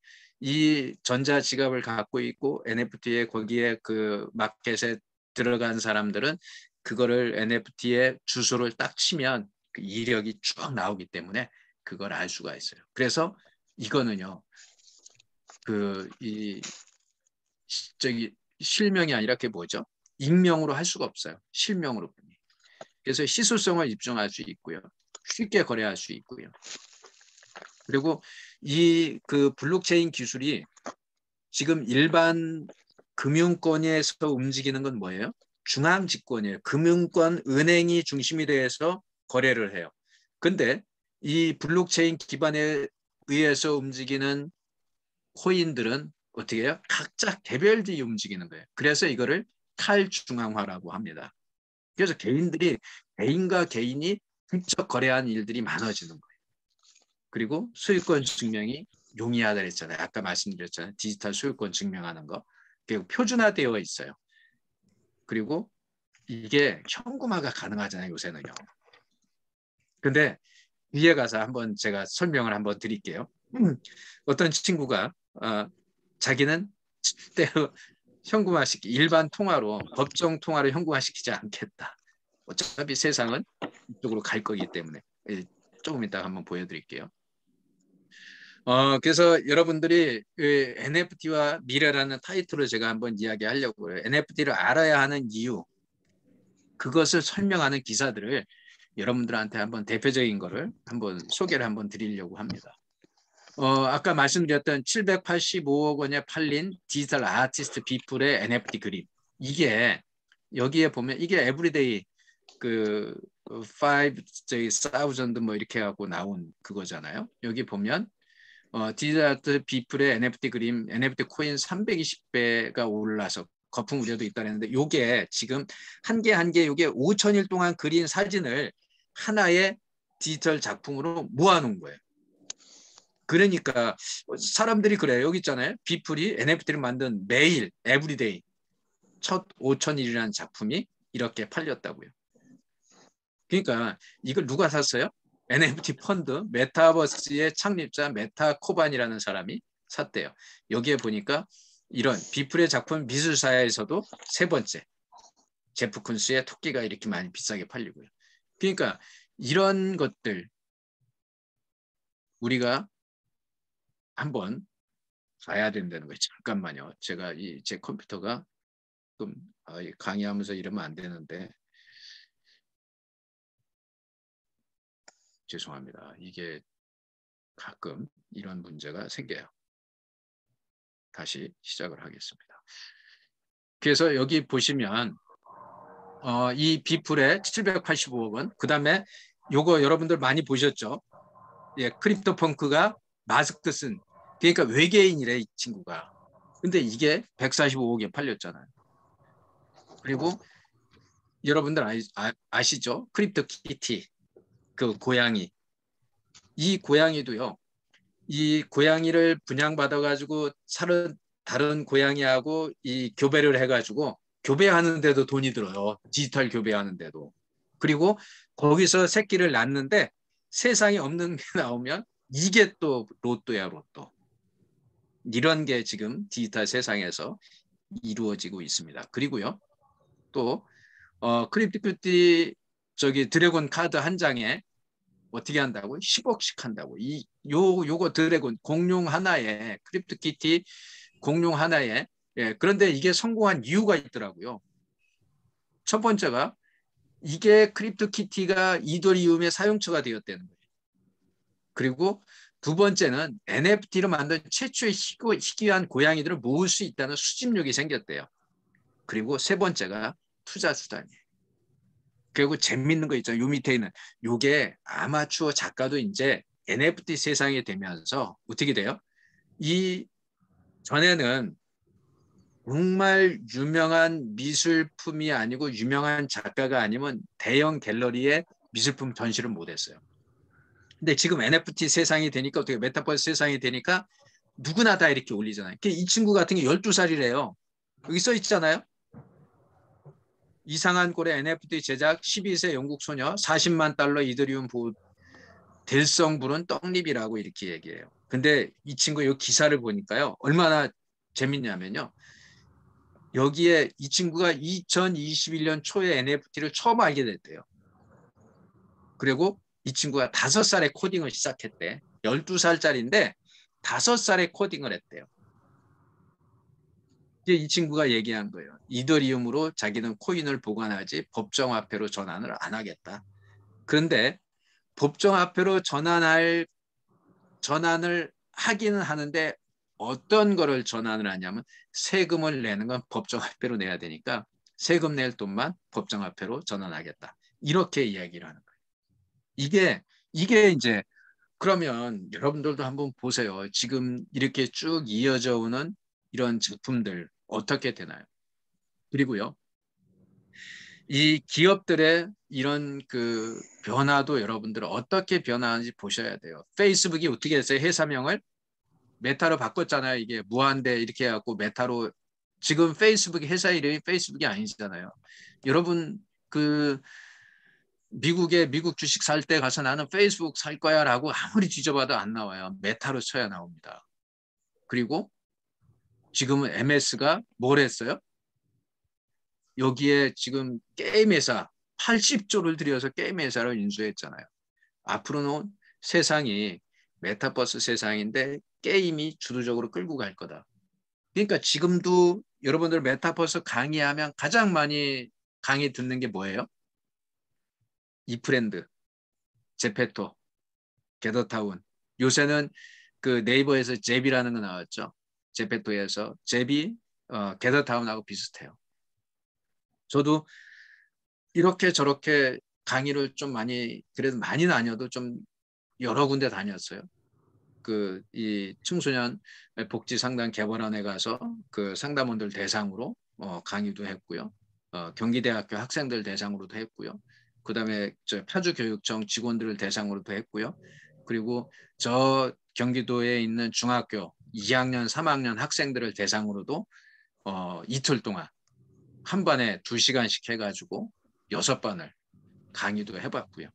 이 전자 지갑을 갖고 있고 NFT에 거기에 그 마켓에 들어간 사람들은 그거를 NFT에 주소를 딱 치면 그 이력이 쭉 나오기 때문에 그걸 알 수가 있어요. 그래서 이거는요. 저기 실명이 아니라 그게 뭐죠? 익명으로 할 수가 없어요. 실명으로. 그래서 희소성을 입증할 수 있고요. 쉽게 거래할 수 있고요. 그리고 이 그 블록체인 기술이 지금 일반 금융권에서 움직이는 건 뭐예요? 중앙집권이에요. 금융권 은행이 중심이 돼서 거래를 해요. 근데 이 블록체인 기반에 의해서 움직이는 코인들은 어떻게 해요? 각자 개별들이 움직이는 거예요. 그래서 이거를 탈중앙화라고 합니다. 그래서 개인과 개인이 직접 거래한 일들이 많아지는 거예요. 그리고 소유권 증명이 용이하다 그랬잖아요. 아까 말씀드렸잖아요. 디지털 소유권 증명하는 거. 그리고 표준화되어 있어요. 그리고 이게 현금화가 가능하잖아요. 요새는요. 근데 위에 가서 한번 제가 설명을 한번 드릴게요. 어떤 친구가 자기는 절대로 일반 통화로 법정 통화로 현금화시키지 않겠다. 어차피 세상은 이쪽으로 갈 거기 때문에 조금 이따 한번 보여드릴게요. 그래서 여러분들이 그 NFT와 미래라는 타이틀을 제가 한번 이야기하려고 해요. NFT를 알아야 하는 이유, 그것을 설명하는 기사들을 여러분들한테 한번 대표적인 거를 한번 소개를 한번 드리려고 합니다. 아까 말씀드렸던 785억 원에 팔린 디지털 아티스트 비플의 NFT 그림. 이게 여기에 보면 이게 에브리데이 그 5,000 뭐 이렇게 하고 나온 그거잖아요. 여기 보면 디지털 비플의 NFT 그림, NFT 코인 320배가 올라서 거품 우려도 있다는데 요게 지금 한 개 한 개 요게 5,000일 동안 그린 사진을 하나의 디지털 작품으로 모아놓은 거예요. 그러니까 사람들이 그래요. 여기 있잖아요. 비플이 NFT를 만든 매일 에브리데이 첫 5,000일이라는 작품이 이렇게 팔렸다고요. 그러니까 이걸 누가 샀어요? NFT 펀드 메타버스의 창립자 메타코반이라는 사람이 샀대요. 여기에 보니까 이런 비플의 작품 미술사에서도 세 번째 제프 쿤스의 토끼가 이렇게 많이 비싸게 팔리고요. 그러니까 이런 것들 우리가 한번 봐야 된다는 거예요. 잠깐만요. 제가 제 컴퓨터가 좀 강의하면서 이러면 안 되는데 죄송합니다. 이게 가끔 이런 문제가 생겨요. 다시 시작을 하겠습니다. 그래서 여기 보시면 이 비플의 785억 원, 그 다음에 요거 여러분들 많이 보셨죠? 예, 크립토 펑크가 마스크 쓴, 그러니까 외계인이래 이 친구가. 근데 이게 145억에 팔렸잖아요. 그리고 여러분들 아시죠? 크립토 키티, 그 고양이. 이 고양이도요. 이 고양이를 분양받아가지고 다른 고양이하고 이 교배를 해가지고 교배하는데도 돈이 들어요. 디지털 교배하는데도. 그리고 거기서 새끼를 낳는데 세상에 없는 게 나오면 이게 또 로또야, 로또. 이런 게 지금 디지털 세상에서 이루어지고 있습니다. 그리고요. 또 크립토큐티 저기 드래곤 카드 한 장에 어떻게 한다고? 10억씩 한다고. 요거 드래곤 공룡 하나에 크립토키티 공룡 하나에 예, 그런데 이게 성공한 이유가 있더라고요. 첫 번째가 이게 크립토키티가 이더리움의 사용처가 되었다는 거예요. 그리고 두 번째는 NFT로 만든 최초의 희귀한 고양이들을 모을 수 있다는 수집력이 생겼대요. 그리고 세 번째가 투자 수단이에요. 그리고 재밌는 거 있잖아요. 요 밑에 있는 요게 아마추어 작가도 이제 NFT 세상이 되면서 어떻게 돼요? 이 전에는 정말 유명한 미술품이 아니고 유명한 작가가 아니면 대형 갤러리에 미술품 전시를 못했어요. 근데 지금 NFT 세상이 되니까 어떻게 메타버스 세상이 되니까 누구나 다 이렇게 올리잖아요. 이 친구 같은 게 12살이래요. 여기 써 있잖아요. 이상한 꼴의 NFT 제작 12세 영국 소녀 40만 달러 이더리움 보호 될성부른 떡잎이라고 이렇게 얘기해요. 근데 이 친구 이 기사를 보니까요. 얼마나 재밌냐면요. 여기에 이 친구가 2021년 초에 NFT를 처음 알게 됐대요. 그리고 이 친구가 5살에 코딩을 시작했대. 12살짜리인데 5살에 코딩을 했대요. 이 친구가 얘기한 거예요. 이더리움으로 자기는 코인을 보관하지 법정화폐로 전환을 안 하겠다. 그런데 법정화폐로 전환을 하기는 하는데 어떤 거를 전환을 하냐면 세금을 내는 건 법정화폐로 내야 되니까 세금 낼 돈만 법정화폐로 전환하겠다. 이렇게 이야기를 하는 거예요. 이게 이제 그러면 여러분들도 한번 보세요. 지금 이렇게 쭉 이어져 오는 이런 제품들 어떻게 되나요? 그리고요. 이 기업들의 이런 그 변화도 여러분들 어떻게 변화하는지 보셔야 돼요. 페이스북이 어떻게 했어요? 회사명을 메타로 바꿨잖아요. 이게 무한대 이렇게 해갖고 메타로 지금 페이스북 회사 이름이 페이스북이 아니잖아요. 여러분 그 미국 주식 살 때 가서 나는 페이스북 살 거야라고 아무리 뒤져봐도 안 나와요. 메타로 쳐야 나옵니다. 그리고 지금은 MS가 뭘 했어요? 여기에 지금 게임 회사 80조를 들여서 게임 회사를 인수했잖아요. 앞으로는 세상이 메타버스 세상인데 게임이 주도적으로 끌고 갈 거다. 그러니까 지금도 여러분들 메타버스 강의하면 가장 많이 강의 듣는 게 뭐예요? 이프렌드, 제페토, 게더타운. 요새는 그 네이버에서 제비라는 거 나왔죠. 제페토에서 제비, 게더타운하고 비슷해요. 저도 이렇게 저렇게 강의를 좀 많이 그래도 많이는 아니어도 좀 여러 군데 다녔어요. 이 청소년 복지 상담 개발원에 가서 그 상담원들 대상으로 강의도 했고요. 경기대학교 학생들 대상으로도 했고요. 그다음에 저 파주교육청 직원들을 대상으로도 했고요. 그리고 저 경기도에 있는 중학교 2학년, 3학년 학생들을 대상으로도 이틀 동안 한 반에 2시간씩 해가지고 6반을 강의도 해봤고요.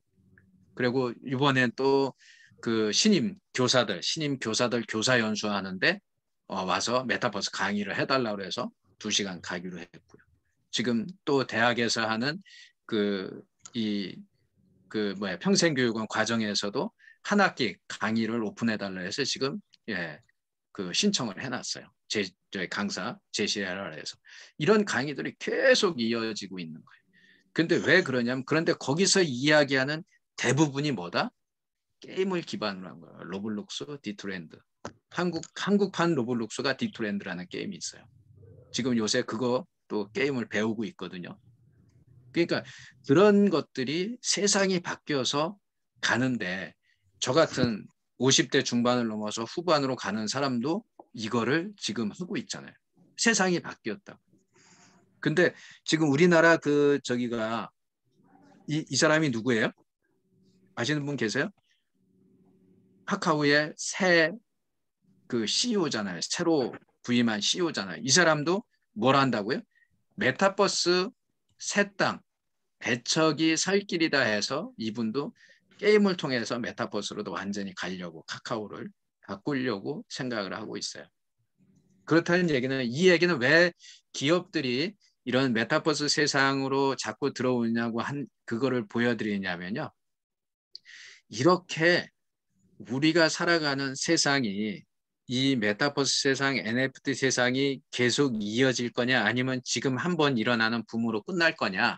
그리고 이번엔 또 그 신임 교사들 교사 연수하는데 와서 메타버스 강의를 해달라고 해서 2시간 가기로 했고요. 지금 또 대학에서 하는 평생교육원 과정에서도 한 학기 강의를 오픈해달라 해서 지금 신청을 해놨어요. 저희 강사 제시해라 해서. 이런 강의들이 계속 이어지고 있는 거예요. 근데 왜 그러냐면 그런데 거기서 이야기하는 대부분이 뭐다? 게임을 기반으로 한 거예요. 로블록스, 디토랜드. 한국판 로블록스가 디토랜드라는 게임이 있어요. 지금 요새 그거 또 게임을 배우고 있거든요. 그러니까 그런 것들이 세상이 바뀌어서 가는데 저 같은 50대 중반을 넘어서 후반으로 가는 사람도 이거를 지금 하고 있잖아요. 세상이 바뀌었다. 근데 지금 우리나라 저기가 이 사람이 누구예요? 아시는 분 계세요? 카카오의 새 CEO잖아요. 새로 부임한 CEO잖아요. 이 사람도 뭘 한다고요? 메타버스 새 땅, 배척이 살 길이다 해서 이분도 게임을 통해서 메타버스로도 완전히 가려고 카카오를 바꾸려고 생각을 하고 있어요. 그렇다는 얘기는 이 얘기는 왜 기업들이 이런 메타버스 세상으로 자꾸 들어오냐고 그거를 보여드리냐면요. 이렇게 우리가 살아가는 세상이 이 메타버스 세상, NFT 세상이 계속 이어질 거냐 아니면 지금 한번 일어나는 붐으로 끝날 거냐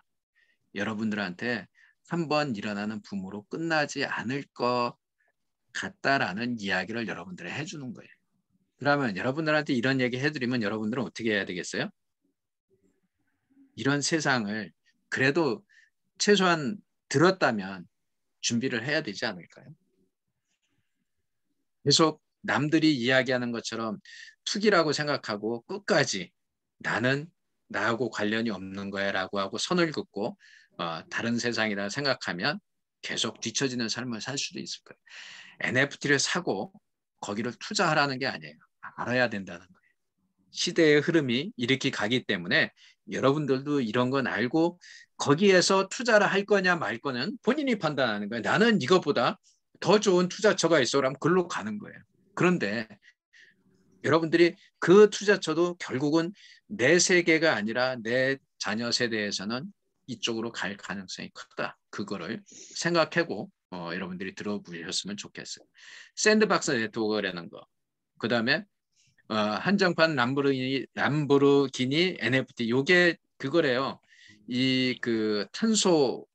여러분들한테 한번 일어나는 붐으로 끝나지 않을 것 같다라는 이야기를 여러분들이 해주는 거예요. 그러면 여러분들한테 이런 얘기 해드리면 여러분들은 어떻게 해야 되겠어요? 이런 세상을 그래도 최소한 들었다면 준비를 해야 되지 않을까요? 계속 남들이 이야기하는 것처럼 투기라고 생각하고 끝까지 나는 나하고 관련이 없는 거야 라고 하고 선을 긋고 다른 세상이라 생각하면 계속 뒤처지는 삶을 살 수도 있을 거예요. NFT를 사고 거기를 투자하라는 게 아니에요. 알아야 된다는 거예요. 시대의 흐름이 이렇게 가기 때문에 여러분들도 이런 건 알고 거기에서 투자를 할 거냐 말 거는 본인이 판단하는 거예요. 나는 이것보다 더 좋은 투자처가 있어 라면 그걸로 가는 거예요. 그런데 여러분들이 그 투자처도 결국은 내 세계가 아니라 내 자녀 세대에서는 이쪽으로 갈 가능성이 크다. 그거를 생각하고 여러분들이 들어보셨으면 좋겠어요. 샌드박스 네트워크라는 거. 그 다음에 한정판 람보르기니 NFT 요게 그거래요. 이 탄소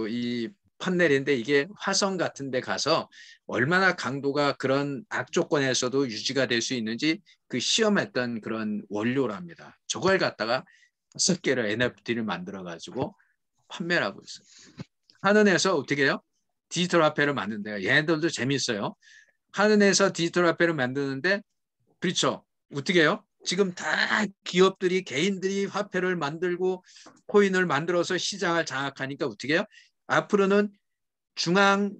이 판넬인데 이게 화성 같은 데 가서 얼마나 강도가 그런 악조건에서도 유지가 될 수 있는지 시험했던 그런 원료랍니다. 저걸 갖다가 5개를 NFT를 만들어 가지고 판매를 하고 있어요. 하는에서 어떻게 해요? 디지털 화폐를 만든대요. 얘네들도 재밌어요. 하는에서 디지털 화폐를 만드는데 그렇죠. 어떻게 해요? 지금 다 기업들이 개인들이 화폐를 만들고 코인을 만들어서 시장을 장악하니까 어떻게 해요? 앞으로는 중앙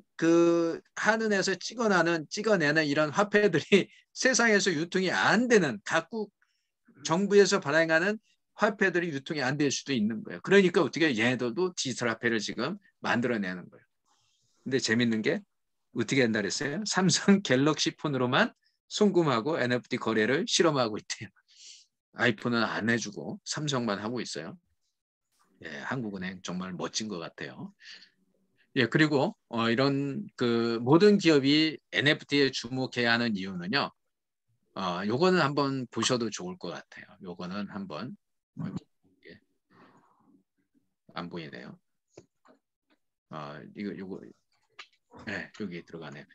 한은에서 찍어내는 이런 화폐들이 세상에서 유통이 안 되는 각국 정부에서 발행하는 화폐들이 유통이 안 될 수도 있는 거예요. 그러니까 어떻게 얘네들도 디지털 화폐를 지금 만들어내는 거예요. 근데 재밌는 게 어떻게 한다 그랬어요? 삼성 갤럭시 폰으로만 송금하고 NFT 거래를 실험하고 있대요. 아이폰은 안 해주고 삼성만 하고 있어요. 예, 한국은행 정말 멋진 것 같아요. 예, 그리고 이런 모든 기업이 NFT에 주목해야 하는 이유는요. 요거는 한번 보셔도 좋을 것 같아요. 요거는 한번 예, 안 보이네요. 요거 네, 여기 들어가네요.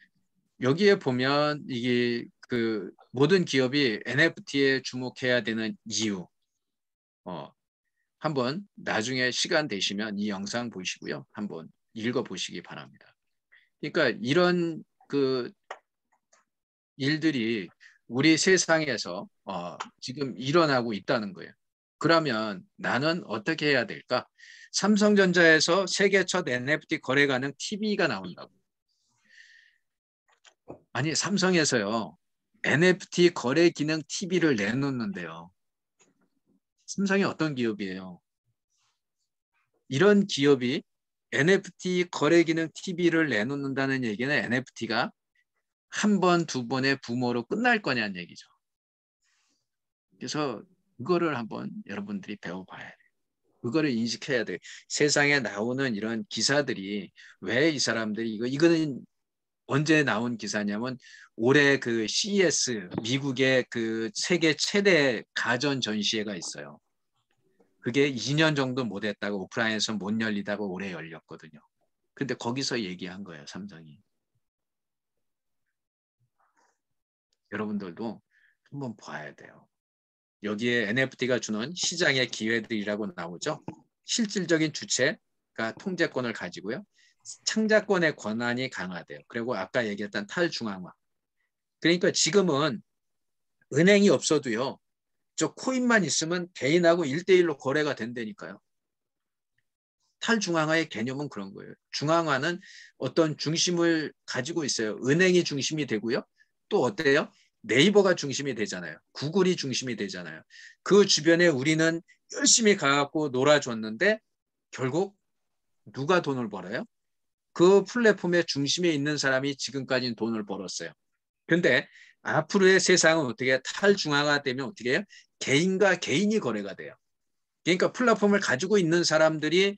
여기에 보면 이게 모든 기업이 NFT에 주목해야 되는 이유 한번 나중에 시간 되시면 이 영상 보시고요. 한번 읽어보시기 바랍니다. 그러니까 이런 일들이 우리 세상에서 지금 일어나고 있다는 거예요. 그러면 나는 어떻게 해야 될까? 삼성전자에서 세계 첫 NFT 거래 가능 TV가 나온다고. 아니 삼성에서요. NFT 거래 기능 TV를 내놓는데요. 삼성이 어떤 기업이에요? 이런 기업이 NFT 거래 기능 TV를 내놓는다는 얘기는 NFT가 한 번, 두 번의 부모로 끝날 거냐는 얘기죠. 그래서 그거를 한번 여러분들이 배워봐야 돼요. 그거를 인식해야 돼요. 세상에 나오는 이런 기사들이 왜 이 사람들이 이거는 언제 나온 기사냐면 올해 그 CES 미국의 그 세계 최대 가전 전시회가 있어요. 그게 2년 정도 못 했다고 오프라인에서 못 열리다가 올해 열렸거든요. 근데 거기서 얘기한 거예요, 삼성이. 여러분들도 한번 봐야 돼요. 여기에 NFT가 주는 시장의 기회들이라고 나오죠. 실질적인 주체가 통제권을 가지고요. 창작권의 권한이 강화돼요. 그리고 아까 얘기했던 탈중앙화. 그러니까 지금은 은행이 없어도요. 저 코인만 있으면 개인하고 1대1로 거래가 된다니까요. 탈중앙화의 개념은 그런 거예요. 중앙화는 어떤 중심을 가지고 있어요. 은행이 중심이 되고요. 또 어때요? 네이버가 중심이 되잖아요. 구글이 중심이 되잖아요. 그 주변에 우리는 열심히 가갖고 놀아줬는데 결국 누가 돈을 벌어요? 그 플랫폼의 중심에 있는 사람이 지금까지는 돈을 벌었어요. 근데 앞으로의 세상은 어떻게 탈중앙화되면 어떻게 해요? 개인과 개인이 거래가 돼요. 그러니까 플랫폼을 가지고 있는 사람들이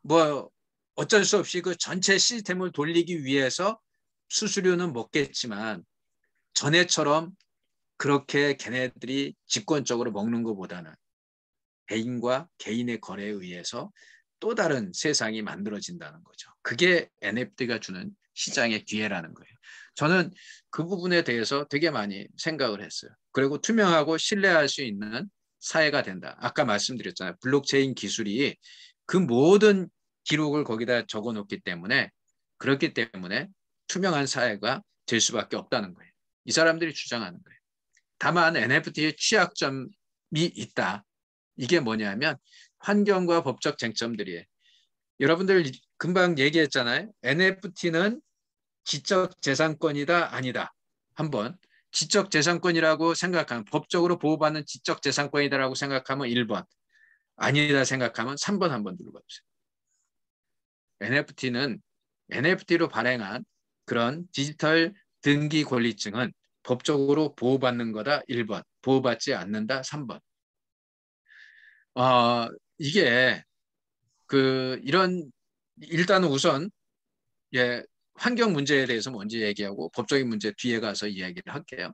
뭐 어쩔 수 없이 그 전체 시스템을 돌리기 위해서 수수료는 먹겠지만 전에처럼 그렇게 걔네들이 직권적으로 먹는 것보다는 개인과 개인의 거래에 의해서 또 다른 세상이 만들어진다는 거죠. 그게 NFT가 주는 시장의 기회라는 거예요. 저는 그 부분에 대해서 되게 많이 생각을 했어요. 그리고 투명하고 신뢰할 수 있는 사회가 된다. 아까 말씀드렸잖아요. 블록체인 기술이 그 모든 기록을 거기다 적어놓기 때문에 그렇기 때문에 투명한 사회가 될 수밖에 없다는 거예요. 이 사람들이 주장하는 거예요. 다만 NFT의 취약점이 있다. 이게 뭐냐면 환경과 법적 쟁점들이에요. 여러분들 금방 얘기했잖아요. NFT는 지적재산권이다 아니다. 한번 지적재산권이라고 생각하면 법적으로 보호받는 지적재산권이다라고 생각하면 1번 아니다 생각하면 3번 한번 눌러봐주세요. NFT는 NFT로 발행한 그런 디지털 등기 권리증은 법적으로 보호받는 거다 1번 보호받지 않는다 3번 이게 이런 일단은 우선 예, 환경 문제에 대해서 먼저 얘기하고 법적인 문제 뒤에 가서 이야기를 할게요.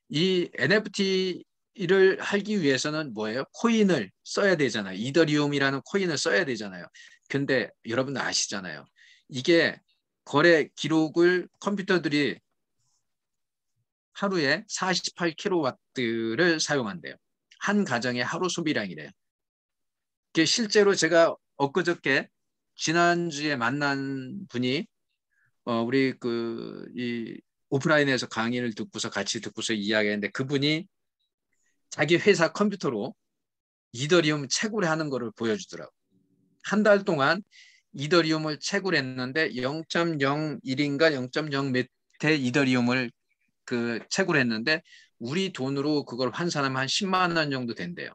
이 NFT를 하기 위해서는 뭐예요? 코인을 써야 되잖아요. 이더리움이라는 코인을 써야 되잖아요. 근데 여러분 아시잖아요. 이게 거래 기록을 컴퓨터들이 하루에 48kW를 사용한대요. 한 가정의 하루 소비량이래요. 이게 실제로 제가 엊그저께 지난주에 만난 분이 우리 이 오프라인에서 강의를 듣고서 같이 듣고서 이야기했는데 그분이 자기 회사 컴퓨터로 이더리움 채굴을 하는 거를 보여주더라고. 한 달 동안 이더리움을 채굴했는데 0.01인가 0.0 몇 회 이더리움을 채굴했는데 우리 돈으로 그걸 환산하면 한 10만 원 정도 된대요.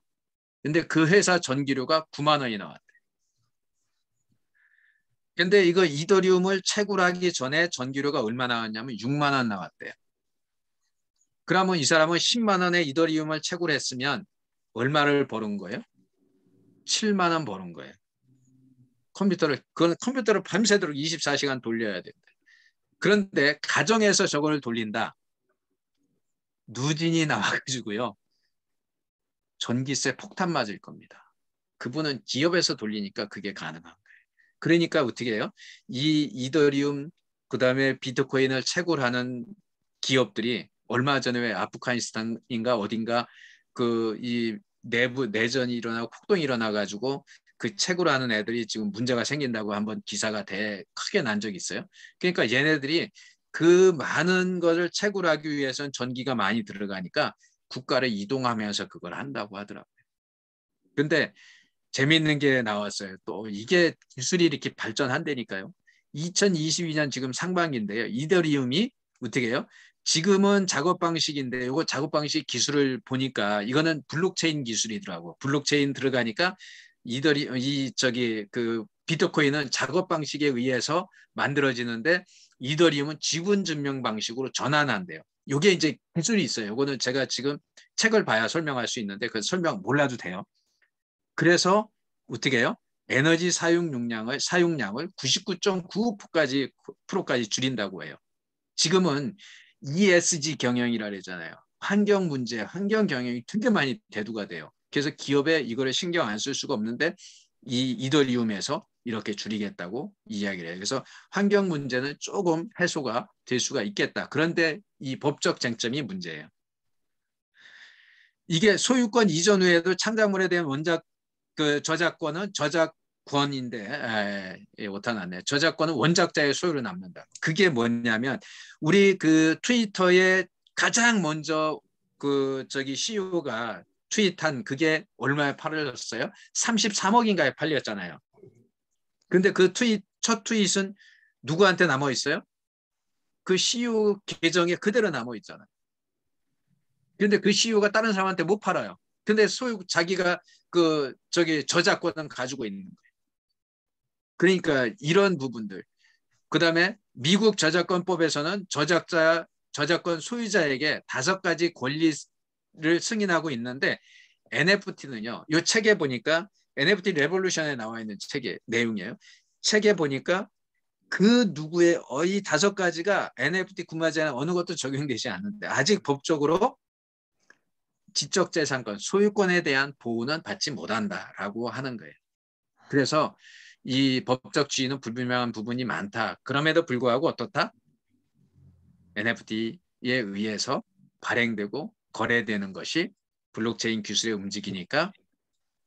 근데 그 회사 전기료가 9만 원이 나왔대. 근데 이거 이더리움을 채굴하기 전에 전기료가 얼마 나왔냐면 6만 원 나왔대요. 그러면 이 사람은 10만 원의 이더리움을 채굴했으면 얼마를 버는 거예요? 7만 원 버는 거예요. 그건 컴퓨터를 밤새도록 24시간 돌려야 된다. 그런데 가정에서 저걸 돌린다. 누진이 나와가지고요. 전기세 폭탄 맞을 겁니다. 그분은 기업에서 돌리니까 그게 가능한 거예요. 그러니까 어떻게 해요? 이 이더리움 그다음에 비트코인을 채굴하는 기업들이 얼마 전에 왜 아프가니스탄인가 어딘가 이 내부 내전이 일어나고 폭동이 일어나가지고 그 채굴하는 애들이 지금 문제가 생긴다고 한번 기사가 크게 난 적이 있어요. 그러니까 얘네들이 그 많은 것을 채굴하기 위해서는 전기가 많이 들어가니까 국가를 이동하면서 그걸 한다고 하더라고요. 근데 재미있는 게 나왔어요. 또 이게 기술이 이렇게 발전한다니까요. 2022년 지금 상반기인데요. 이더리움이 어떻게 해요? 지금은 작업 방식인데 이거 작업 방식 기술을 보니까 이거는 블록체인 기술이더라고. 블록체인 들어가니까 비트코인은 작업 방식에 의해서 만들어지는데 이더리움은 지분 증명 방식으로 전환한대요. 요게 이제 기술이 있어요. 요거는 제가 지금 책을 봐야 설명할 수 있는데 그 설명 몰라도 돼요. 그래서 어떻게 해요? 에너지 사용량을 99.95%까지 줄인다고 해요. 지금은 ESG 경영이라 그러잖아요. 환경 문제, 환경 경영이 되게 많이 대두가 돼요. 그래서 기업에 이거를 신경 안 쓸 수가 없는데 이 이더리움에서 이렇게 줄이겠다고 이야기를 해요. 그래서 환경 문제는 조금 해소가 될 수가 있겠다. 그런데 이 법적 쟁점이 문제예요. 이게 소유권 이전 후에도 창작물에 대한 원작 그 저작권은 저작권인데 오타 났네. 저작권은 원작자의 소유로 남는다. 그게 뭐냐면 우리 그 트위터에 가장 먼저 그 저기 CEO가 트윗한 그게 얼마에 팔렸어요? 33억인가에 팔렸잖아요. 근데 그 첫 트윗은 누구한테 남아 있어요? 그 CEO 계정에 그대로 남아 있잖아요. 근데 그 CEO가 다른 사람한테 못 팔아요. 근데 자기가 그 저기 저작권은 가지고 있는 거예요. 그러니까 이런 부분들. 그다음에 미국 저작권법에서는 저작권 소유자에게 5가지 권리를 승인하고 있는데 NFT는요. 이 책에 보니까 NFT 레볼루션에 나와 있는 책의 내용이에요. 책에 보니까 그 누구의 이 5가지가 NFT 구매자는 어느 것도 적용되지 않는데 아직 법적으로 지적재산권, 소유권에 대한 보호는 받지 못한다라고 하는 거예요. 그래서 이 법적 지위는 불분명한 부분이 많다. 그럼에도 불구하고 어떻다? NFT에 의해서 발행되고 거래되는 것이 블록체인 기술에 움직이니까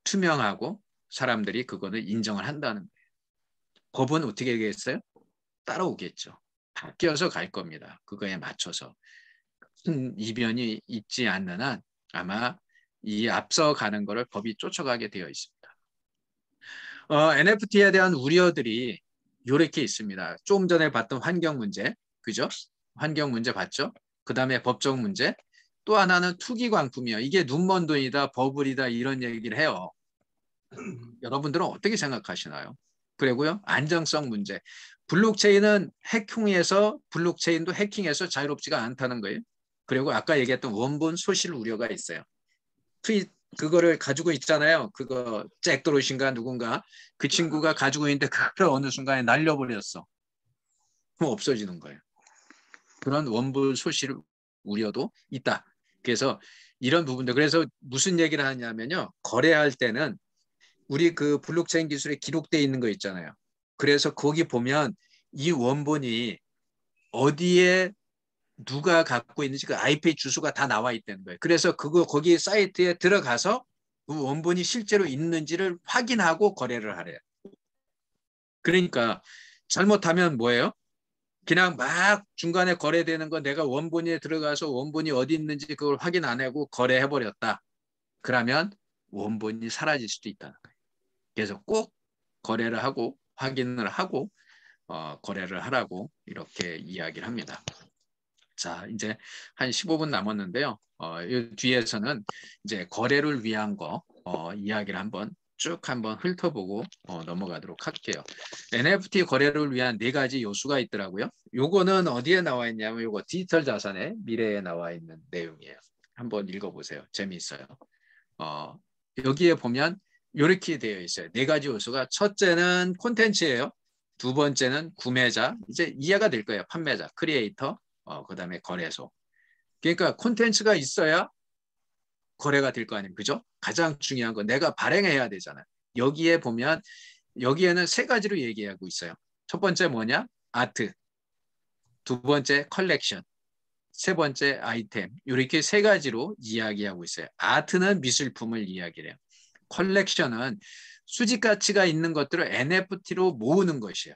투명하고 사람들이 그거를 인정을 한다는 거예요. 법은 어떻게 되겠어요? 따라오겠죠. 바뀌어서 갈 겁니다. 그거에 맞춰서. 큰 이변이 있지 않는 한 아마 이 앞서가는 것을 법이 쫓아가게 되어 있습니다. NFT에 대한 우려들이 이렇게 있습니다. 조금 전에 봤던 환경 문제, 그죠? 환경 문제 봤죠? 그 다음에 법적 문제, 또 하나는 투기 광품이요. 이게 눈먼 돈이다, 버블이다 이런 얘기를 해요. 여러분들은 어떻게 생각하시나요? 그리고요, 안정성 문제. 블록체인은 블록체인도 해킹해서 자유롭지가 않다는 거예요. 그리고 아까 얘기했던 원본 소실 우려가 있어요. 그거를 가지고 있잖아요. 그거 잭도로신가 누군가 그 친구가 가지고 있는데 그걸 어느 순간에 날려버렸어. 그럼 없어지는 거예요. 그런 원본 소실 우려도 있다. 그래서 이런 부분들 그래서 무슨 얘기를 하냐면요. 거래할 때는 우리 그 블록체인 기술에 기록되어 있는 거 있잖아요. 그래서 거기 보면 이 원본이 어디에 누가 갖고 있는지 그 IP 주소가 다 나와 있다는 거예요. 그래서 거기 사이트에 들어가서 그 원본이 실제로 있는지를 확인하고 거래를 하래요. 그러니까 잘못하면 뭐예요? 그냥 막 중간에 거래되는 거 내가 원본에 들어가서 원본이 어디 있는지 그걸 확인 안 하고 거래해버렸다. 그러면 원본이 사라질 수도 있다는 거예요. 그래서 꼭 거래를 하고 확인을 하고 거래를 하라고 이렇게 이야기를 합니다. 자, 이제 한 15분 남았는데요. 이 뒤에서는 이제 거래를 위한 거 이야기를 한번 훑어보고 넘어가도록 할게요. NFT 거래를 위한 4가지 요소가 있더라고요. 요거는 어디에 나와 있냐면 요거 디지털 자산의 미래에 나와 있는 내용이에요. 한번 읽어보세요. 재미있어요. 여기에 보면 이렇게 되어 있어요. 4가지 요소가 첫째는 콘텐츠예요. 두 번째는 구매자, 이제 이해가 될 거예요. 판매자, 크리에이터, 그다음에 거래소. 그러니까 콘텐츠가 있어야 거래가 될 거 아니에요. 그죠? 가장 중요한 건 내가 발행해야 되잖아요. 여기에 보면 여기에는 3가지로 얘기하고 있어요. 첫 번째 뭐냐? 아트. 두 번째 컬렉션. 세 번째 아이템. 이렇게 3가지로 이야기하고 있어요. 아트는 미술품을 이야기를 해요. 컬렉션은 수집 가치가 있는 것들을 NFT로 모으는 것이에요.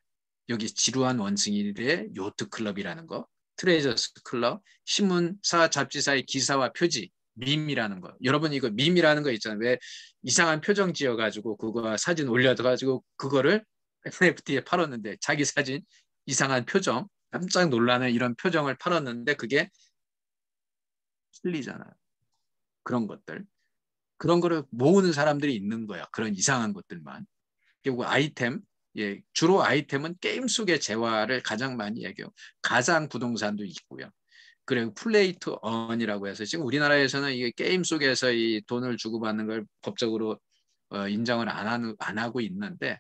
여기 지루한 원숭이들의 요트 클럽이라는 거, 트레저스 클럽, 신문사, 잡지사의 기사와 표지, 밈이라는 거. 여러분 이거 밈이라는 거 있잖아요. 왜 이상한 표정 지어가지고 그거 사진 올려가지고 그거를 NFT에 팔았는데 자기 사진 이상한 표정, 깜짝 놀라는 이런 표정을 팔았는데 그게 틀리잖아요. 그런 것들. 그런 거를 모으는 사람들이 있는 거야. 그런 이상한 것들만. 그리고 아이템, 주로 아이템은 게임 속의 재화를 가장 많이 얘기해요. 가상 부동산도 있고요. 그리고 플레이 투 언이라고 해서 지금 우리나라에서는 이게 게임 속에서 이 돈을 주고받는 걸 법적으로 인정을 안 하고 있는데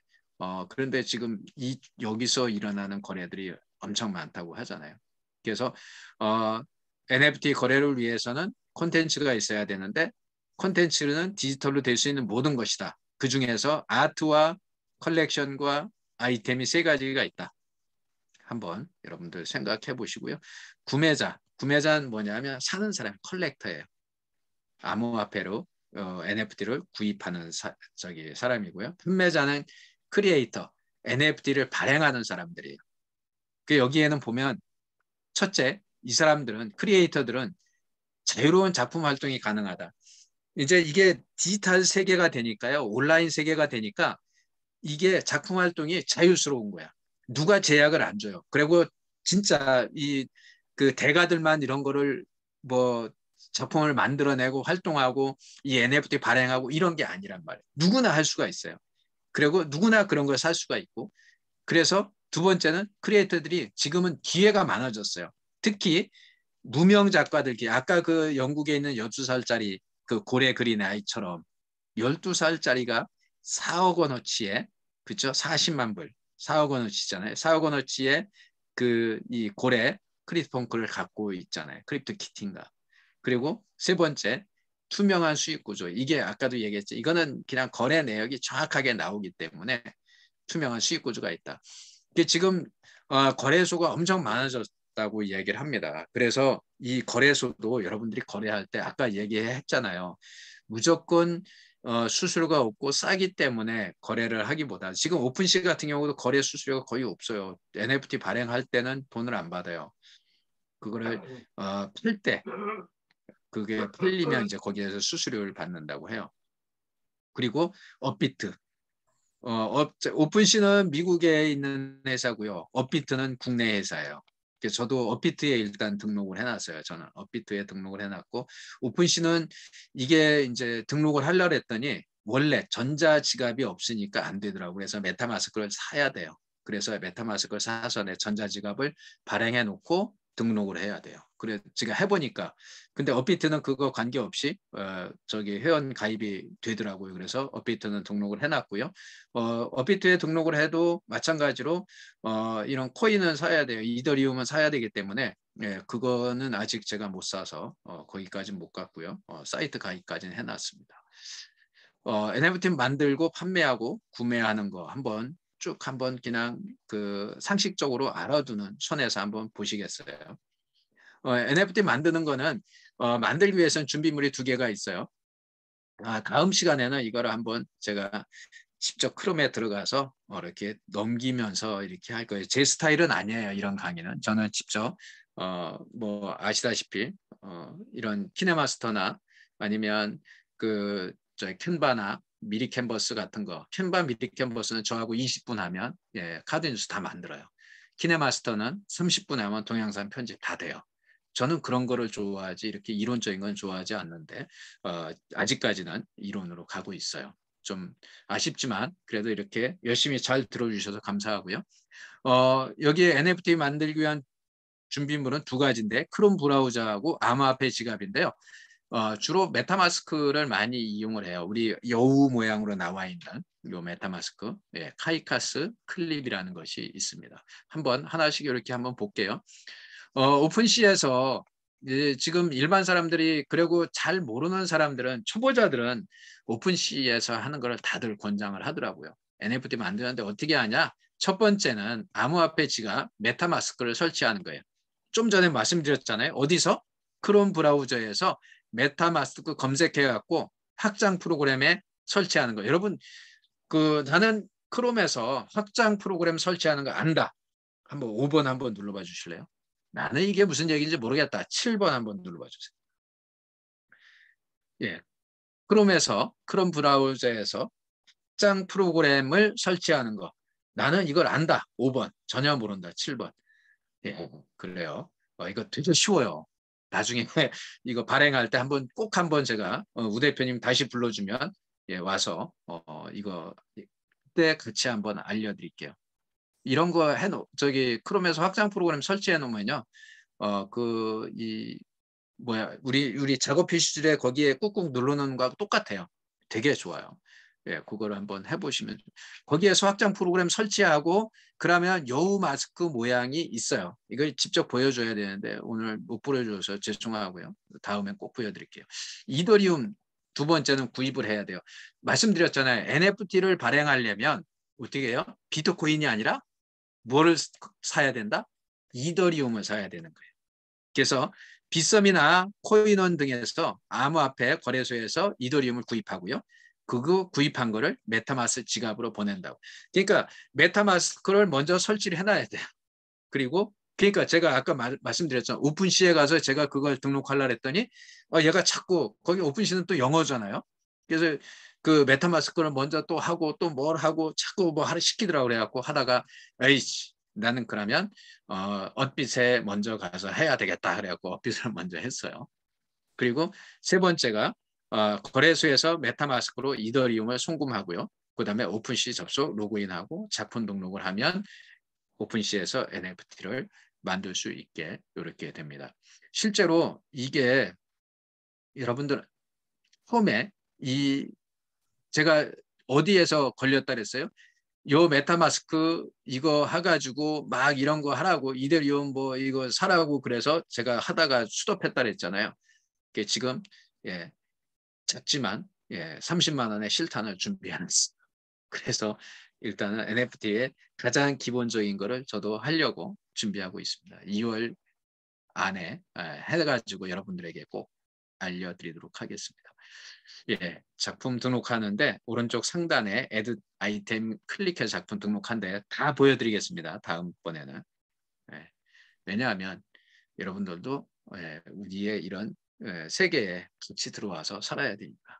그런데 지금 여기서 일어나는 거래들이 엄청 많다고 하잖아요. 그래서 NFT 거래를 위해서는 콘텐츠가 있어야 되는데 콘텐츠는 디지털로 될 수 있는 모든 것이다. 그 중에서 아트와 컬렉션과 아이템이 세 가지가 있다. 한번 여러분들 생각해 보시고요. 구매자는 뭐냐면 사는 사람, 컬렉터예요. 암호화폐로 NFT를 구입하는 사람이고요. 판매자는 크리에이터, NFT를 발행하는 사람들이에요. 그 여기에는 보면 첫째, 이 사람들은 크리에이터들은 자유로운 작품 활동이 가능하다. 이제 이게 디지털 세계가 되니까요. 온라인 세계가 되니까 이게 작품 활동이 자유스러운 거야. 누가 제약을 안 줘요. 그리고 진짜 그 대가들만 이런 거를 뭐 작품을 만들어내고 활동하고 이 NFT 발행하고 이런 게 아니란 말이에요. 누구나 할 수가 있어요. 그리고 누구나 그런 걸 살 수가 있고. 그래서 두 번째는 크리에이터들이 지금은 기회가 많아졌어요. 특히 무명 작가들이 아까 그 영국에 있는 12살짜리 그 고래 그린 아이처럼 12살짜리가 4억 원어치에 그렇죠? 40만 불. 4억 원어치잖아요. 4억 원어치에 이 고래 크리스펑크를 갖고 있잖아요. 크립토 키티인가. 그리고 세 번째 투명한 수익 구조. 이게 아까도 얘기했죠. 이거는 그냥 거래 내역이 정확하게 나오기 때문에 투명한 수익 구조가 있다. 이게 지금 거래소가 엄청 많아졌다고 얘기를 합니다. 그래서 이 거래소도 여러분들이 거래할 때 아까 얘기했잖아요. 무조건 수수료가 없고 싸기 때문에 거래를 하기보다 지금 오픈시 같은 경우도 거래 수수료가 거의 없어요. NFT 발행할 때는 돈을 안 받아요. 그거를 팔 때 그게 팔리면 이제 거기에서 수수료를 받는다고 해요. 그리고 업비트. 오픈시는 미국에 있는 회사고요. 업비트는 국내 회사예요. 저도 업비트에 일단 등록을 해놨어요. 저는 업비트에 등록을 해놨고 오픈시는 이게 이제 등록을 하려고 했더니 원래 전자지갑이 없으니까 안 되더라고요. 그래서 메타마스크를 사야 돼요. 그래서 메타마스크를 사서 내 전자지갑을 발행해 놓고 등록을 해야 돼요. 그래 제가 해보니까 근데 업비트는 그거 관계없이 저기 회원 가입이 되더라고요. 그래서 업비트는 등록을 해놨고요. 업비트에 등록을 해도 마찬가지로 이런 코인은 사야 돼요. 이더리움은 사야 되기 때문에 그거는 아직 제가 못 사서 거기까지는 못 갔고요. 사이트 가입까지는 해놨습니다. NFT 만들고 판매하고 구매하는 거 한번 그냥 그 상식적으로 알아두는 선에서 한번 보시겠어요. NFT 만드는 거는 만들기 위해서는 준비물이 2개가 있어요. 다음 시간에는 이거를 한번 제가 직접 크롬에 들어가서 이렇게 넘기면서 이렇게 할 거예요. 제 스타일은 아니에요. 이런 강의는. 저는 직접 뭐 아시다시피 이런 키네마스터나 아니면 캔바나 미리 캔버스 같은 거. 캔바 미리 캔버스는 저하고 20분 하면 카드 뉴스 다 만들어요. 키네마스터는 30분 하면 동영상 편집 다 돼요. 저는 그런 거를 좋아하지 이렇게 이론적인 건 좋아하지 않는데 아직까지는 이론으로 가고 있어요. 좀 아쉽지만 그래도 이렇게 열심히 잘 들어주셔서 감사하고요. 여기에 NFT 만들기 위한 준비물은 2가지인데 크롬 브라우저하고 암호화폐 지갑인데요. 주로 메타마스크를 많이 이용을 해요. 우리 여우 모양으로 나와 있는 요 메타마스크, 카이카스 클립이라는 것이 있습니다. 하나씩 이렇게 한번 볼게요. 오픈시에서 지금 일반 사람들이 그리고 잘 모르는 사람들은 초보자들은 오픈시에서 하는 걸 다들 권장을 하더라고요. NFT 만드는데 어떻게 하냐? 첫 번째는 암호화폐 지갑 메타마스크를 설치하는 거예요. 좀 전에 말씀드렸잖아요. 어디서? 크롬 브라우저에서 메타마스크 검색해갖고 확장 프로그램에 설치하는 거예요. 여러분 나는 크롬에서 확장 프로그램 설치하는 거 안다. 5번 한번 눌러봐 주실래요? 나는 이게 무슨 얘기인지 모르겠다. 7번 한번 눌러봐 주세요. 크롬 브라우저에서 확장 프로그램을 설치하는 거. 나는 이걸 안다. 5번. 전혀 모른다. 7번. 그래요. 이거 되게 쉬워요. 나중에 이거 발행할 때 꼭 한번 제가 우 대표님 다시 불러주면 와서 이거 그때 같이 한번 알려드릴게요. 이런 거 크롬에서 확장 프로그램 설치해 놓으면요. 이 뭐야 우리 작업 표시줄에 거기에 꾹꾹 누르는 거하고 똑같아요. 되게 좋아요. 예, 그거를 한번 해보시면 거기에서 확장 프로그램 설치하고 그러면 여우 마스크 모양이 있어요. 이걸 직접 보여줘야 되는데 오늘 못 보여줘서 죄송하고요. 다음에 꼭 보여드릴게요. 이더리움 두 번째는 구입을 해야 돼요. 말씀드렸잖아요. NFT를 발행하려면 어떻게 해요? 비트코인이 아니라 뭐를 사야 된다? 이더리움을 사야 되는 거예요. 그래서 빗썸이나 코인원 등에서 암호화폐 거래소에서 이더리움을 구입하고요. 그거 구입한 거를 메타마스 지갑으로 보낸다고. 그러니까 메타마스크를 먼저 설치를 해놔야 돼요. 그리고 그러니까 제가 아까 말씀드렸잖아요. 오픈시에 가서 제가 그걸 등록하려고 했더니 얘가 자꾸 거기 오픈시는 또 영어잖아요. 그래서 그 메타마스크를 먼저 또 하고 또 뭘 하고 자꾸 뭐 하루 시키더라고 그래갖고 하다가 에이씨 나는 그러면 업빗에 먼저 가서 해야 되겠다 그래갖고 업빗을 먼저 했어요. 그리고 세 번째가 거래소에서 메타마스크로 이더리움을 송금하고요. 그 다음에 오픈시 접속 로그인하고 작품 등록을 하면 오픈시에서 NFT를 만들 수 있게 이렇게 됩니다. 실제로 이게 여러분들 처음에 제가 어디에서 걸렸다 그랬어요? 요 메타마스크 이거 해가지고 막 이런 거 하라고 이더리움 뭐 이거 사라고 그래서 제가 하다가 수도했다 그랬잖아요. 지금 예, 작지만 30만 원의 실탄을 준비해놨습니다. 그래서 일단은 NFT의 가장 기본적인 거를 저도 하려고 준비하고 있습니다. 2월 안에 해가지고 여러분들에게 꼭 알려드리도록 하겠습니다. 예, 작품 등록하는데 오른쪽 상단에 애드 아이템 클릭해서 작품 등록한데 다 보여드리겠습니다. 다음번에는. 예, 왜냐하면 여러분들도 우리의 이런 세계에 같이 들어와서 살아야 되니까.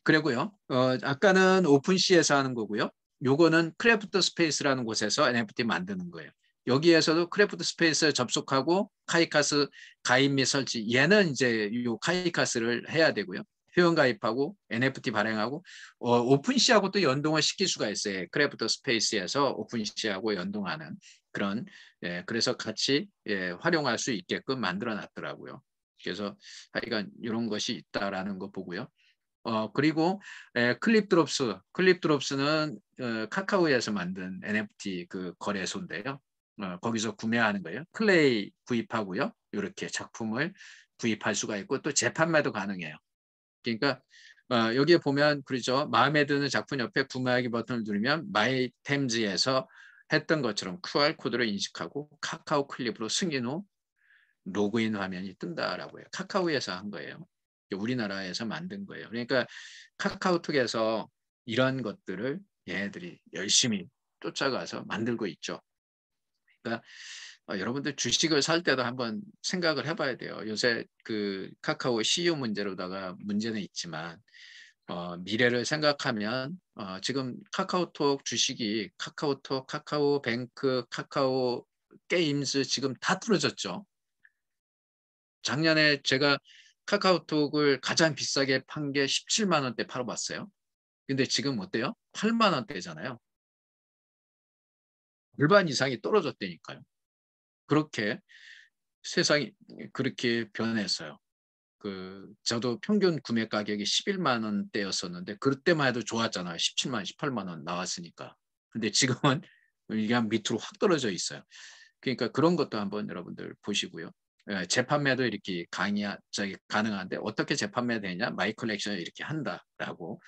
그리고요. 아까는 오픈시에서 하는 거고요. 요거는 크래프트 스페이스라는 곳에서 NFT 만드는 거예요. 여기에서도 크래프트 스페이스에 접속하고 카이카스 가입 및 설치. 얘는 이제 요 카이카스를 해야 되고요. 회원 가입하고 NFT 발행하고 오픈시하고 또 연동을 시킬 수가 있어요. 크래프트 스페이스에서 오픈시하고 연동하는 그런 그래서 같이 활용할 수 있게끔 만들어 놨더라고요. 그래서 하여간 이런 것이 있다라는 거 보고요. 그리고 클립드롭스는 카카오에서 만든 NFT 그 거래소인데요. 거기서 구매하는 거예요. 클레이 구입하고요. 이렇게 작품을 구입할 수가 있고 또 재판매도 가능해요. 그러니까 여기에 보면 그러죠. 마음에 드는 작품 옆에 구매하기 버튼을 누르면 마이템즈에서 했던 것처럼 QR코드를 인식하고 카카오 클립으로 승인 후 로그인 화면이 뜬다라고 해요. 카카오에서 한 거예요. 우리나라에서 만든 거예요. 그러니까 카카오톡에서 이런 것들을 얘네들이 열심히 쫓아가서 만들고 있죠. 그러니까 여러분들 주식을 살 때도 한번 생각을 해봐야 돼요. 요새 그 카카오 CEO 문제로다가 문제는 있지만 미래를 생각하면 지금 카카오톡 주식이 카카오톡, 카카오뱅크, 카카오 게임즈 지금 다 떨어졌죠. 작년에 제가 카카오톡을 가장 비싸게 판 게 17만 원대 팔아봤어요. 근데 지금 어때요? 8만 원대잖아요. 절반 이상이 떨어졌다니까요. 그렇게 세상이 그렇게 변했어요. 저도 평균 구매 가격이 11만 원대였었는데 그때만 해도 좋았잖아요. 17만, 18만 원 나왔으니까. 근데 지금은 이게 한 밑으로 확 떨어져 있어요. 그러니까 그런 것도 한번 여러분들 보시고요. 재판매도 이렇게 가능한데 어떻게 재판매되냐? 마이 컬렉션을 이렇게 한다라고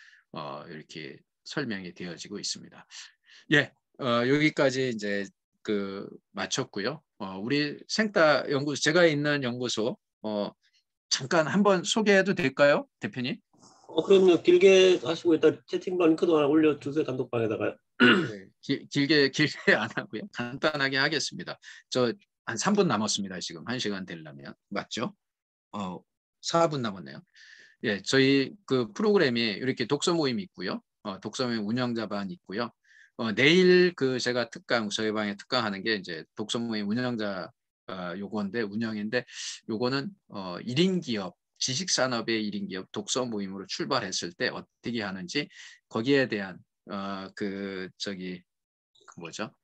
이렇게 설명이 되어지고 있습니다. 예, 여기까지 이제 마쳤고요. 우리 생따 연구소 제가 있는 연구소 잠깐 한번 소개해도 될까요, 대표님? 그럼요. 길게 하시고 일단 채팅방 링크도 하나 올려주세요. 단톡방에다가. 네, 길게 안 하고요. 간단하게 하겠습니다. 저 한 3분 남았습니다. 지금 1시간 되려면. 맞죠? 4분 남았네요. 예, 저희 그 프로그램이 이렇게 독서 모임이 있고요. 독서 모임 운영자반 있고요. 내일 제가 저희 방에 특강하는 게 이제 독서 모임 운영자 요건데 운영인데 요거는 1인 기업 지식산업의 1인 기업 독서 모임으로 출발했을 때 어떻게 하는지 거기에 대한 뭐죠?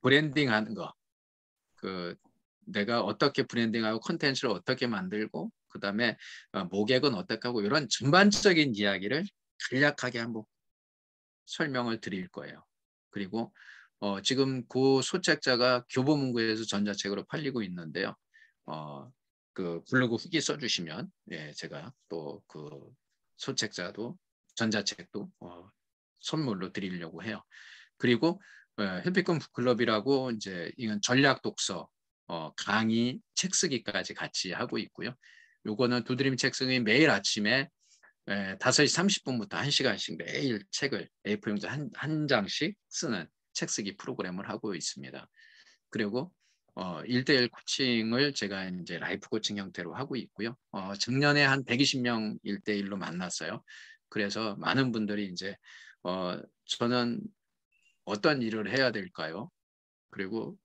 브랜딩 하는 거 그 내가 어떻게 브랜딩하고 콘텐츠를 어떻게 만들고 그다음에 모객은 어떻게 하고 이런 전반적인 이야기를 간략하게 한번 설명을 드릴 거예요. 그리고 지금 그 소책자가 교보문고에서 전자책으로 팔리고 있는데요. 그 블로그 후기 써주시면 예, 제가 또 그 소책자도 전자책도 선물로 드리려고 해요. 그리고 해피꿈 북클럽이라고 이제 이건 전략 독서 강의 책 쓰기까지 같이 하고 있고요. 요거는 두드림 책 쓰기 매일 아침에 5시 30분부터 1시간씩 매일 책을 A4용지 한 장씩 쓰는 책 쓰기 프로그램을 하고 있습니다. 그리고 1대1 코칭을 제가 이제 라이프 코칭 형태로 하고 있고요. 작년에 한 120명 1대1로 만났어요. 그래서 많은 분들이 이제 저는 어떤 일을 해야 될까요? 그리고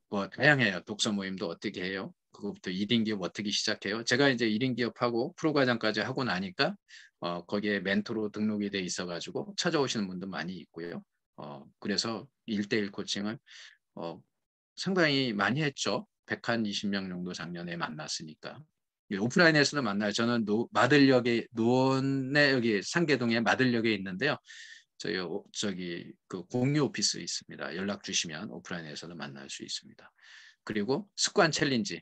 뭐 다양해요. 독서 모임도 어떻게 해요? 그거부터 1인 기업 어떻게 시작해요? 제가 이제 1인 기업하고 프로과장까지 하고 나니까 거기에 멘토로 등록이 돼 있어가지고 찾아오시는 분도 많이 있고요. 그래서 1대1 코칭을 상당히 많이 했죠. 120명 정도 작년에 만났으니까. 오프라인에서도 만나요. 저는 마들역에 노원에 여기 상계동에 마들역에 있는데요. 저기 그 공유 오피스 있습니다. 연락 주시면 오프라인에서도 만날 수 있습니다. 그리고 습관 챌린지.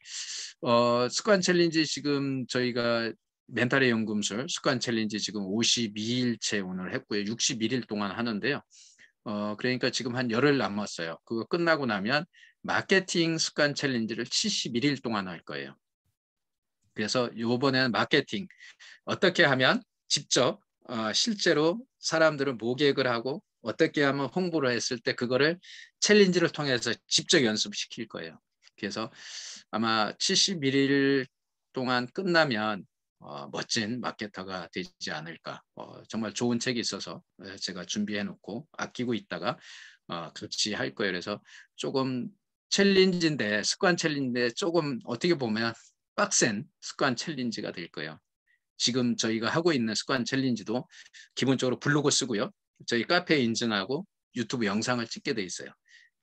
습관 챌린지 지금 저희가 멘탈의 연금술 습관 챌린지 지금 52일째 오늘 했고요. 61일 동안 하는데요. 그러니까 지금 한 열흘 남았어요. 그거 끝나고 나면 마케팅 습관 챌린지를 71일 동안 할 거예요. 그래서 이번에는 마케팅 어떻게 하면 직접 실제로 사람들을 모객을 하고 어떻게 하면 홍보를 했을 때 그거를 챌린지를 통해서 직접 연습시킬 거예요. 그래서 아마 71일 동안 끝나면 멋진 마케터가 되지 않을까. 정말 좋은 책이 있어서 제가 준비해 놓고 아끼고 있다가 같이 할 거예요. 그래서 조금 챌린지인데 습관 챌린지인데 조금 어떻게 보면 빡센 습관 챌린지가 될 거예요. 지금 저희가 하고 있는 습관 챌린지도 기본적으로 블로그 쓰고요. 저희 카페 인증하고 유튜브 영상을 찍게 돼 있어요.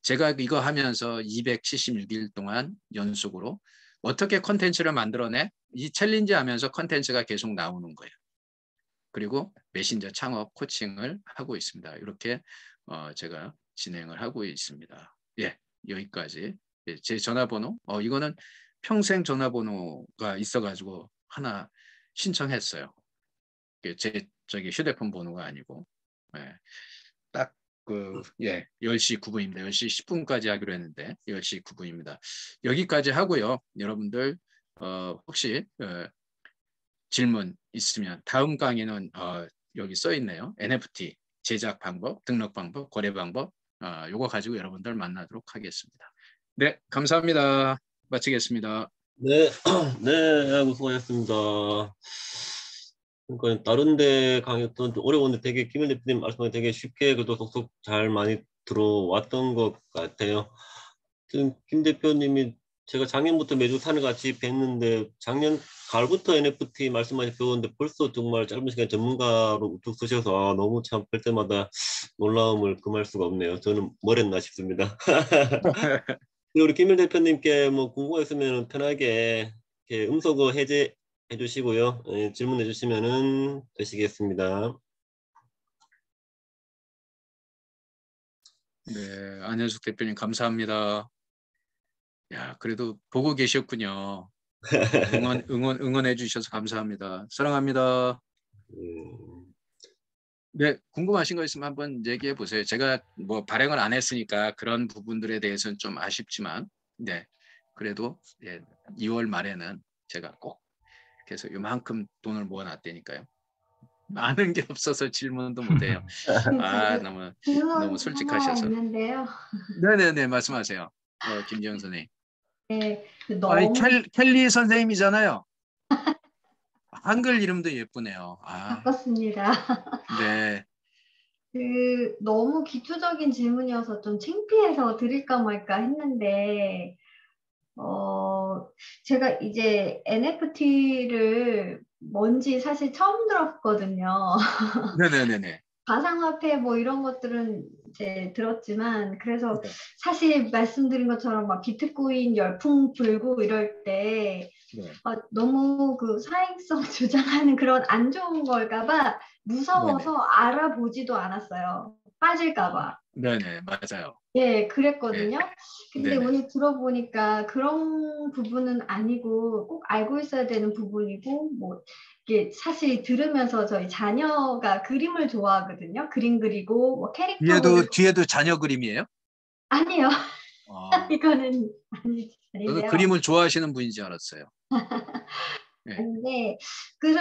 제가 이거 하면서 276일 동안 연속으로 어떻게 컨텐츠를 만들어내? 이 챌린지 하면서 컨텐츠가 계속 나오는 거예요. 그리고 메신저 창업 코칭을 하고 있습니다. 이렇게 제가 진행을 하고 있습니다. 예, 여기까지. 예, 제 전화번호, 이거는 평생 전화번호가 있어가지고 하나 신청했어요. 제 저기 휴대폰 번호가 아니고 예, 딱 10시 9분입니다. 10시 10분까지 하기로 했는데 10시 9분입니다. 여기까지 하고요. 여러분들 혹시 질문 있으면 다음 강의는 여기 써 있네요. NFT 제작 방법, 등록 방법, 거래 방법 요거 가지고 여러분들 만나도록 하겠습니다. 네, 감사합니다. 마치겠습니다. 네, 네, 아이고, 수고하셨습니다. 그러니까 다른 데 강의했던 어려운데 되게 김현 대표님 말씀에 되게 쉽게 그래도 속속 잘 많이 들어왔던 것 같아요. 지금 김 대표님이 제가 작년부터 매주 산을 같이 뵀는데 작년 가을부터 NFT 말씀하시 배웠는데 벌써 정말 짧은 시간에 전문가로 우뚝 서셔서 너무 참 볼 때마다 놀라움을 금할 수가 없네요. 저는 뭘 했나 싶습니다. 우리 김일 대표님께 뭐 궁금한 거 있으면 편하게 이렇게 음소거 해제해 주시고요. 예, 질문해 주시면은 되시겠습니다. 네, 안현숙 대표님 감사합니다. 야, 그래도 보고 계셨군요. 응원해 주셔서 감사합니다. 사랑합니다. 음, 네, 궁금하신 거 있으면 한번 얘기해 보세요. 제가 뭐 발행을 안 했으니까 그런 부분들에 대해서는 좀 아쉽지만, 네, 그래도 2월 말에는 제가 꼭 그래서 요만큼 돈을 모아놨다니까요. 아는 게 없어서 질문도 못해요. 아, 너무 질문 하나 솔직하셔서. 있는데요. 네네네, 말씀하세요. 김지영 선생님. 네, 아니, 너무 켈리 선생님이잖아요. 한글 이름도 예쁘네요. 아, 바꿨습니다. 네. 너무 기초적인 질문이어서 좀 창피해서 드릴까 말까 했는데, 제가 이제 NFT를 뭔지 사실 처음 들었거든요. 네네네네. 가상화폐 뭐 이런 것들은 이제 들었지만 그래서 네. 사실 말씀드린 것처럼 막 비트코인 열풍 불고 이럴 때 네. 너무 그 사행성 주장하는 그런 안 좋은 걸까봐 무서워서 알아보지도 않았어요. 빠질까봐. 네네, 맞아요. 예, 그랬거든요. 근데 네네. 오늘 들어보니까 그런 부분은 아니고 꼭 알고 있어야 되는 부분이고, 뭐, 이게 사실 들으면서 저희 자녀가 그림을 좋아하거든요. 그림 그리고 뭐 캐릭터 그리고. 뒤에도 자녀 그림이에요? 아니요. 아, 이거는 저는 아닌데요. 그림을 좋아하시는 분인 줄 알았어요. 네. 아닌데, 그래서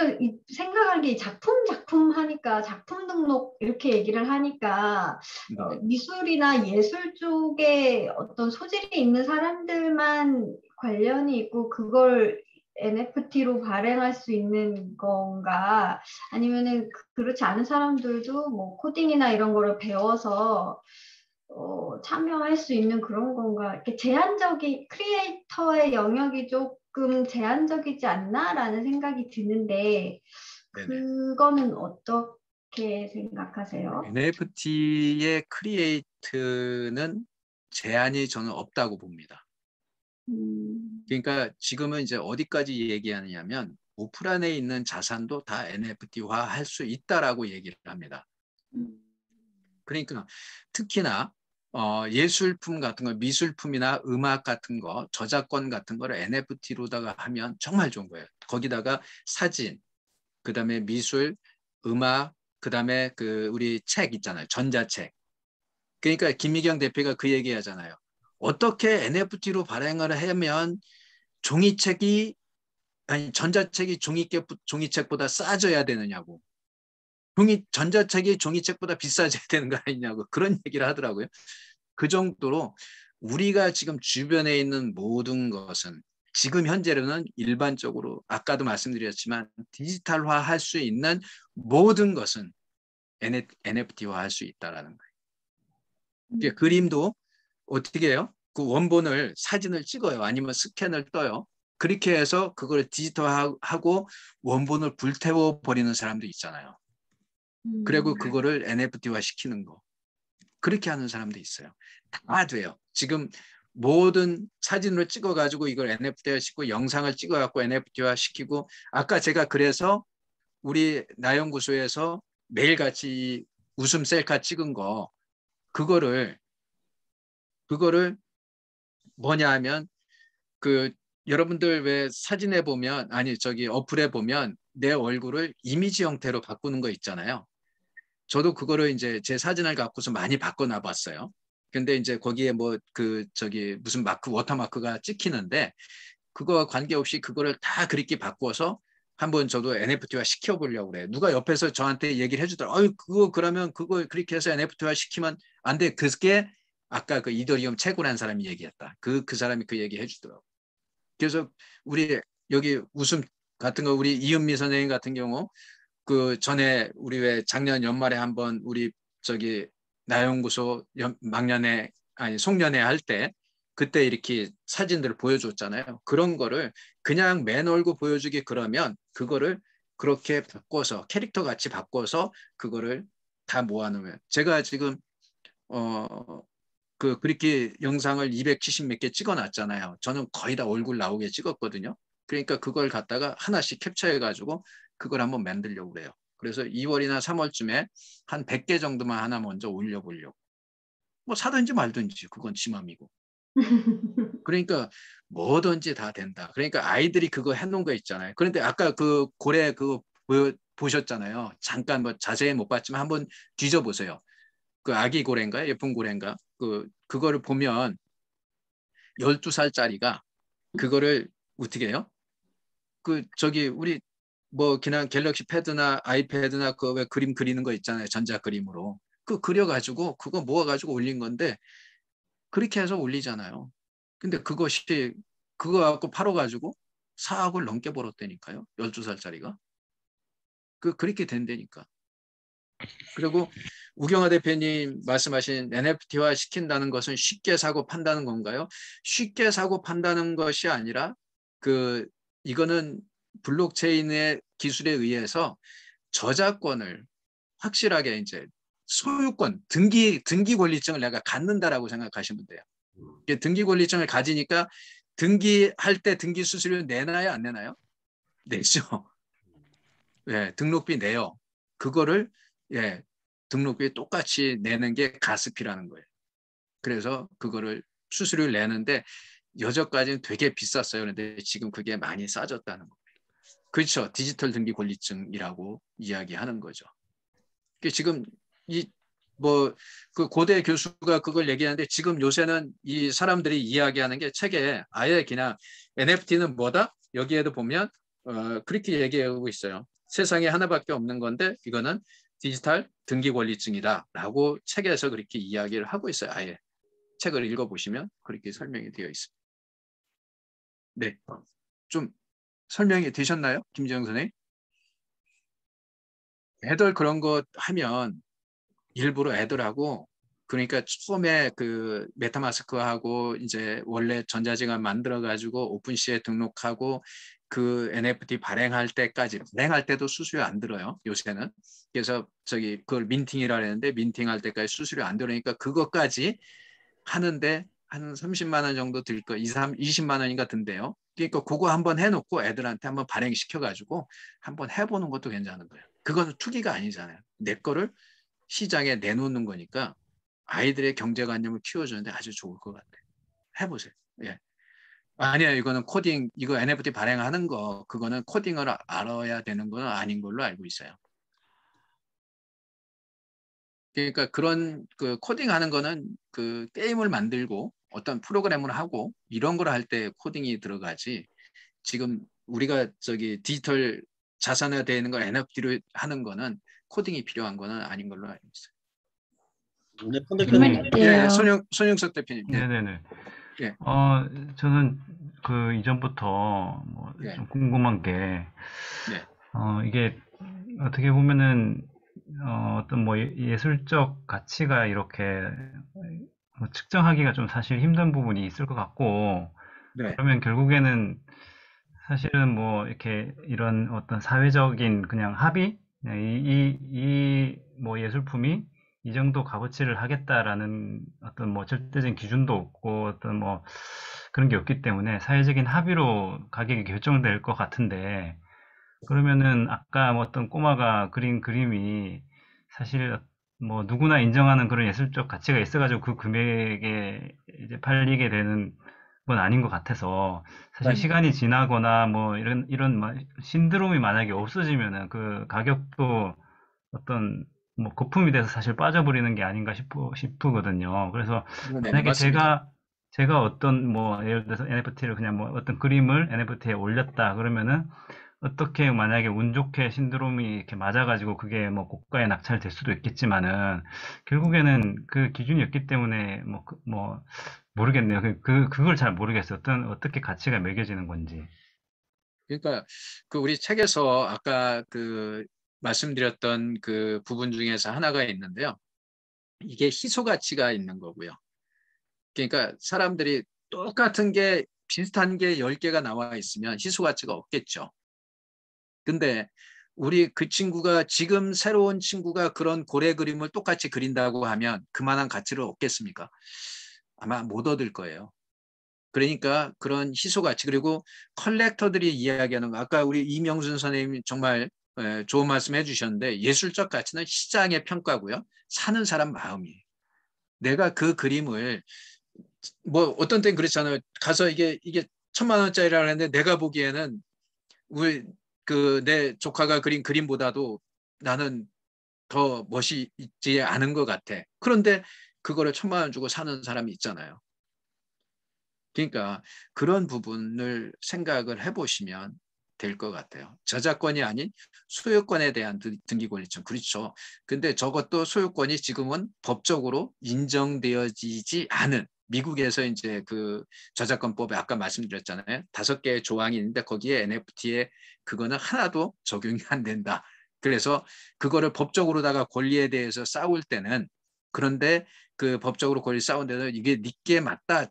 생각하기에 작품 하니까 작품 등록 이렇게 얘기를 하니까 네. 미술이나 예술 쪽에 어떤 소질이 있는 사람들만 관련이 있고 그걸 NFT로 발행할 수 있는 건가? 아니면은 그렇지 않은 사람들도 뭐 코딩이나 이런 거를 배워서 참여할 수 있는 그런 건가? 이렇게 크리에이터의 영역이 조금 제한적이지 않나라는 생각이 드는데, 네네. 그거는 어떻게 생각하세요? NFT의 크리에이트는 제한이 저는 없다고 봅니다. 그러니까 지금은 이제 어디까지 얘기하느냐면 오프라인에 있는 자산도 다 NFT화 할 수 있다라고 얘기를 합니다. 그러니까 특히나 예술품 같은 거, 미술품이나 음악 같은 거, 저작권 같은 거를 NFT로다가 하면 정말 좋은 거예요. 거기다가 사진, 그다음에 미술, 음악, 그다음에 그 우리 책 있잖아요. 전자책. 그러니까 김미경 대표가 그 얘기 하잖아요. 어떻게 NFT로 발행을 하면 종이책이 아니 전자책이 종이책보다 싸져야 되느냐고. 전자책이 종이책보다 비싸져야 되는 거 아니냐고 그런 얘기를 하더라고요. 그 정도로 우리가 지금 주변에 있는 모든 것은 지금 현재로는 일반적으로 아까도 말씀드렸지만 디지털화 할 수 있는 모든 것은 NFT화 할 수 있다라는 거예요. 그림도 어떻게 해요? 그 원본을 사진을 찍어요. 아니면 스캔을 떠요. 그렇게 해서 그걸 디지털화하고 원본을 불태워 버리는 사람도 있잖아요. 그리고 그거를 NFT화 시키는 거. 그렇게 하는 사람도 있어요. 다 돼요. 지금 모든 사진으로 찍어가지고 이걸 NFT화 시키고 영상을 찍어갖고 NFT화 시키고 아까 제가 그래서 우리 나연구소에서 매일같이 웃음 셀카 찍은 거 그거를 뭐냐 하면 그 여러분들 왜 사진에 보면 아니 저기 어플에 보면 내 얼굴을 이미지 형태로 바꾸는 거 있잖아요. 저도 그거를 이제 제 사진을 갖고서 많이 바꿔놔 봤어요. 근데 이제 거기에 뭐 그 저기 무슨 워터마크가 찍히는데 그거와 관계없이 그거를 다 그렇게 바꿔서 한번 저도 NFT화 시켜보려고 그래요. 누가 옆에서 저한테 얘기를 해주더라고요. 그거 그러면 그거 그렇게 해서 NFT화 시키면 안 돼. 그게 아까 그 이더리움 채굴한 사람이 얘기했다. 그 사람이 그 얘기 해주더라고요. 그래서 우리 여기 웃음 같은 거 우리 이은미 선생님 같은 경우 그 전에 우리 왜 작년 연말에 한번 우리 저기 나연구소 막년회 아니 송년회 할 때 그때 이렇게 사진들을 보여줬잖아요. 그런 거를 그냥 맨 얼굴 보여주기 그러면 그거를 그렇게 바꿔서 캐릭터 같이 바꿔서 그거를 다 모아놓으면 제가 지금 그렇게 영상을 270 몇 개 찍어놨잖아요. 저는 거의 다 얼굴 나오게 찍었거든요. 그러니까 그걸 갖다가 하나씩 캡처해가지고 그걸 한번 만들려고 그래요. 그래서 2월이나 3월쯤에 한 100개 정도만 하나 먼저 올려보려고. 뭐 사든지 말든지 그건 지 맘이고. 그러니까 뭐든지 다 된다. 그러니까 아이들이 그거 해놓은 거 있잖아요. 그런데 아까 그 고래 그거 보셨잖아요. 잠깐 뭐 자세히 못 봤지만 한번 뒤져보세요. 그 아기 고래인가 예쁜 고래인가 그거를 보면 12살짜리가 그거를 어떻게 해요? 그 저기 우리 뭐 그냥 갤럭시 패드나 아이패드나 그 왜 그림 그리는 거 있잖아요. 전자 그림으로. 그 그려가지고 그거 모아가지고 올린 건데 그렇게 해서 올리잖아요. 근데 그것이 그거 갖고 팔아가지고 4억을 넘게 벌었다니까요. 12살짜리가. 그렇게 된다니까. 그리고 우경화 대표님 말씀하신 NFT화 시킨다는 것은 쉽게 사고 판다는 건가요? 쉽게 사고 판다는 것이 아니라 이거는 블록체인의 기술에 의해서 저작권을 확실하게 이제 소유권, 등기 권리증을 내가 갖는다라고 생각하시면 돼요. 등기 권리증을 가지니까 등기할 때 등기 수수료 내나요, 안 내나요? 내죠. 예, 등록비 내요. 그거를 예, 등록비 똑같이 내는 게 가습비라는 거예요. 그래서 그거를 수수료를 내는데 여전까지는 되게 비쌌어요. 그런데 지금 그게 많이 싸졌다는 거예요. 그렇죠. 디지털 등기 권리증이라고 이야기하는 거죠. 지금 그 고대 교수가 그걸 얘기하는데 지금 요새는 이 사람들이 이야기하는 게 책에 아예 그냥 NFT는 뭐다? 여기에도 보면 그렇게 얘기하고 있어요. 세상에 하나밖에 없는 건데 이거는 디지털 등기 권리증이다라고 책에서 그렇게 이야기를 하고 있어요. 아예 책을 읽어보시면 그렇게 설명이 되어 있습니다. 네, 좀 설명이 되셨나요? 김지영 선생님? 애들 그런 거 하면 일부러 애들하고 그러니까 처음에 그 메타마스크하고 이제 원래 전자지갑 만들어 가지고 오픈시에 등록하고 그 NFT 발행할 때까지 발행할 때도 수수료 안 들어요 요새는. 그래서 그걸 민팅이라 했는데 민팅할 때까지 수수료 안 들으니까 그것까지 하는데 한 30만 원 정도 들 거, 20만 원인가 든대요. 그러니까 그거 한번 해놓고 애들한테 한번 발행시켜가지고 한번 해보는 것도 괜찮은 거예요. 그거는 투기가 아니잖아요. 내 거를 시장에 내놓는 거니까 아이들의 경제관념을 키워주는데 아주 좋을 것 같아요. 해보세요. 예. 아니야, 이거는 코딩, 이거 NFT 발행하는 거, 그거는 코딩을 알아야 되는 건 아닌 걸로 알고 있어요. 그러니까 그런 그 코딩하는 거는 그 게임을 만들고 어떤 프로그램을 하고 이런 걸 할 때 코딩이 들어가지. 지금 우리가 디지털 자산화되어 있는 걸 NFT로 하는 거는 코딩이 필요한 거는 아닌 걸로 알고 있어요. 네, 폰 질문 대표님. 있대요. 손영석 대표님. 네. 네네네. 예. 저는 그 이전부터 뭐 예. 좀 궁금한 게, 네. 이게 어떻게 보면은 어떤 뭐 예술적 가치가 이렇게 뭐 측정하기가 좀 사실 힘든 부분이 있을 것 같고, 네. 그러면 결국에는 사실은 뭐 이렇게 이런 어떤 사회적인 그냥 합의, 뭐 예술품이 이 정도 값어치를 하겠다라는 어떤 뭐 절대적인 기준도 없고 어떤 뭐 그런 게 없기 때문에 사회적인 합의로 가격이 결정될 것 같은데, 그러면은 아까 뭐 어떤 꼬마가 그린 그림이 사실 뭐 누구나 인정하는 그런 예술적 가치가 있어가지고 그 금액에 이제 팔리게 되는 건 아닌 것 같아서, 사실 네. 시간이 지나거나 뭐 이런 신드롬이 만약에 없어지면은 그 가격도 어떤 뭐 거품이 돼서 사실 빠져버리는 게 아닌가 싶거든요. 그래서 네, 만약에 맞습니다. 제가 어떤 뭐 예를 들어서 NFT를 그냥 뭐 어떤 그림을 NFT에 올렸다 그러면은, 어떻게 만약에 운 좋게 신드롬이 이렇게 맞아가지고 그게 뭐 고가에 낙찰될 수도 있겠지만은, 결국에는 그 기준이 없기 때문에 뭐 모르겠네요. 그걸 잘 모르겠어요. 어떻게 가치가 매겨지는 건지. 그러니까 그 우리 책에서 아까 그 말씀드렸던 그 부분 중에서 하나가 있는데요. 이게 희소 가치가 있는 거고요. 그러니까 사람들이 똑같은 게 비슷한 게 10개가 나와 있으면 희소 가치가 없겠죠. 근데 우리 그 친구가 지금 새로운 친구가 그런 고래 그림을 똑같이 그린다고 하면 그만한 가치를 얻겠습니까? 아마 못 얻을 거예요. 그러니까 그런 희소 가치, 그리고 컬렉터들이 이야기하는 거, 아까 우리 이명순 선생님이 정말 좋은 말씀 해주셨는데, 예술적 가치는 시장의 평가고요. 사는 사람 마음이에요. 내가 그 그림을 뭐 어떤 때는 그렇잖아요. 가서 이게 1,000만 원짜리라고 하는데 내가 보기에는 우리 내 조카가 그린 그림보다도 나는 더 멋이 있지 않은 것 같아. 그런데 그거를 1,000만 원 주고 사는 사람이 있잖아요. 그러니까 그런 부분을 생각을 해보시면 될 것 같아요. 저작권이 아닌 소유권에 대한 등기 권리증. 그렇죠. 근데 저것도 소유권이 지금은 법적으로 인정되어지지 않은, 미국에서 이제 그 저작권법에 아까 말씀드렸잖아요. 5개의 조항이 있는데 거기에 NFT에 그거는 하나도 적용이 안 된다. 그래서 그거를 법적으로다가 권리에 대해서 싸울 때는, 그런데 그 법적으로 권리 싸운 데는 이게 니께 맞다.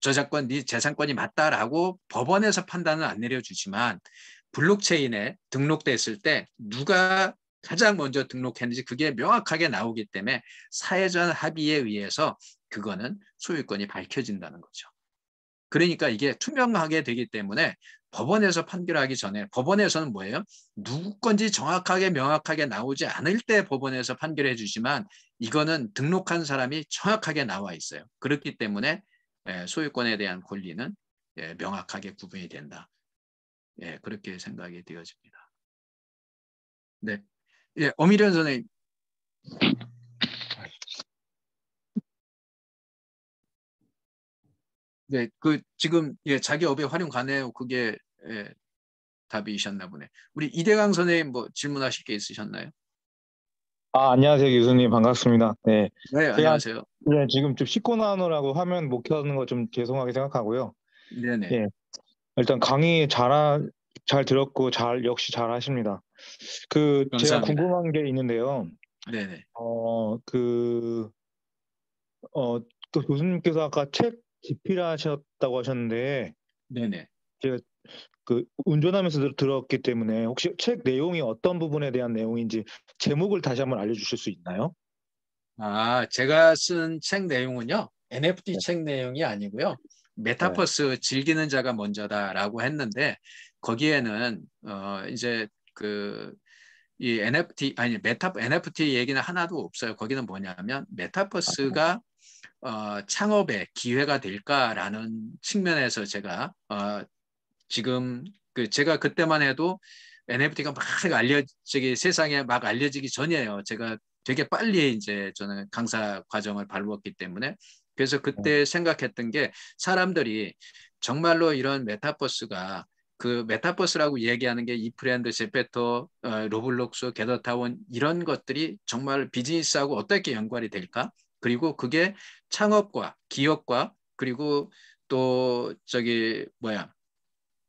저작권, 네 재산권이 맞다라고 법원에서 판단은 안 내려주지만 블록체인에 등록됐을 때 누가 가장 먼저 등록했는지 그게 명확하게 나오기 때문에 사회적 합의에 의해서 그거는 소유권이 밝혀진다는 거죠. 그러니까 이게 투명하게 되기 때문에 법원에서 판결하기 전에 법원에서는 뭐예요? 누구 건지 정확하게 명확하게 나오지 않을 때 법원에서 판결해 주지만 이거는 등록한 사람이 정확하게 나와 있어요. 그렇기 때문에 소유권에 대한 권리는 명확하게 구분이 된다. 그렇게 생각이 되어집니다. 네, 엄희련 선생님. 네, 그 지금 자기 업에 활용 가능해요. 그게 답이셨나 보네. 우리 이대강 선생님 뭐 질문하실 게 있으셨나요? 안녕하세요, 교수님. 반갑습니다. 네. 네, 제가 안녕하세요. 지금 좀 씻고 나오느라고 화면 못 켜는 거 좀 죄송하게 생각하고요. 네네. 예. 일단 강의 잘 들었고, 역시 잘 하십니다. 제가 감사합니다. 궁금한 게 있는데요. 네네. 또 교수님께서 아까 책 집필하셨다고 하셨는데, 네네. 제가 운전하면서 들었기 때문에 혹시 책 내용이 어떤 부분에 대한 내용인지 제목을 다시 한번 알려주실 수 있나요? 제가 쓴 책 내용은요, NFT 네. 책 내용이 아니고요, 메타버스 즐기는 자가 먼저다라고 했는데, 거기에는, 이제 이 NFT 얘기는 하나도 없어요. 거기는 뭐냐면, 메타버스가 창업의 기회가 될까라는 측면에서 제가, 지금, 제가 그때만 해도 NFT가 막 세상에 막 알려지기 전이에요. 제가 되게 빨리 이제 저는 강사 과정을 밟았기 때문에. 그래서 그때 생각했던 게 사람들이 정말로 이런 메타버스가 메타버스라고 얘기하는 게 이프랜드, 제페토, 로블록스, 게더타운 이런 것들이 정말 비즈니스하고 어떻게 연관이 될까? 그리고 그게 창업과 기업과 그리고 또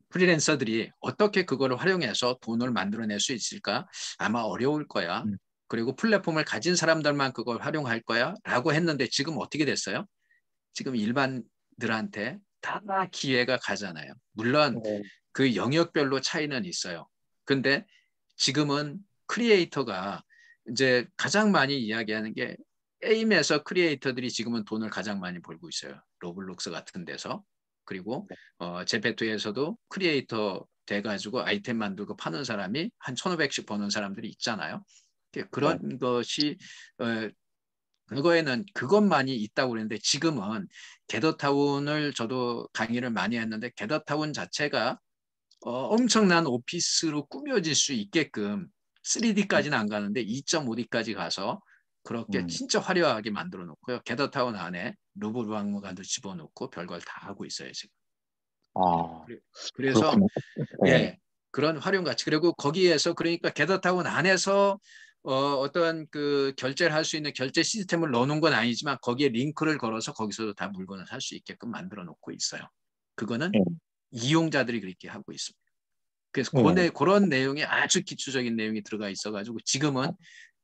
프리랜서들이 어떻게 그걸 활용해서 돈을 만들어낼 수 있을까? 아마 어려울 거야. 그리고 플랫폼을 가진 사람들만 그걸 활용할 거야 라고 했는데 지금 어떻게 됐어요? 지금 일반들한테 다 기회가 가잖아요. 물론 그 영역별로 차이는 있어요. 근데 지금은 크리에이터가 이제 가장 많이 이야기하는 게 게임에서 크리에이터들이 지금은 돈을 가장 많이 벌고 있어요. 로블록스 같은 데서. 그리고 제페토에서도 크리에이터 돼가지고 아이템 만들고 파는 사람이 한 1,500씩 버는 사람들이 있잖아요. 그런 것이 그거에는 그것만이 있다고 그랬는데 지금은 게더타운을 저도 강의를 많이 했는데 게더타운 자체가 엄청난 오피스로 꾸며질 수 있게끔 3D까지는 안 가는데 2.5D까지 가서 그렇게 진짜 화려하게 만들어 놓고요. 게더타운 안에 루브르 박물관도 집어넣고 별걸 다 하고 있어요 지금. 그래서 그렇군요. 그런 활용 가치. 그리고 거기에서 그러니까 게더타운 안에서 어떤 결제를 할 수 있는 결제 시스템을 넣어놓은 건 아니지만 거기에 링크를 걸어서 거기서도 다 물건을 살 수 있게끔 만들어 놓고 있어요. 그거는 이용자들이 그렇게 하고 있습니다. 그래서 그런 내용이 아주 기초적인 내용이 들어가 있어가지고 지금은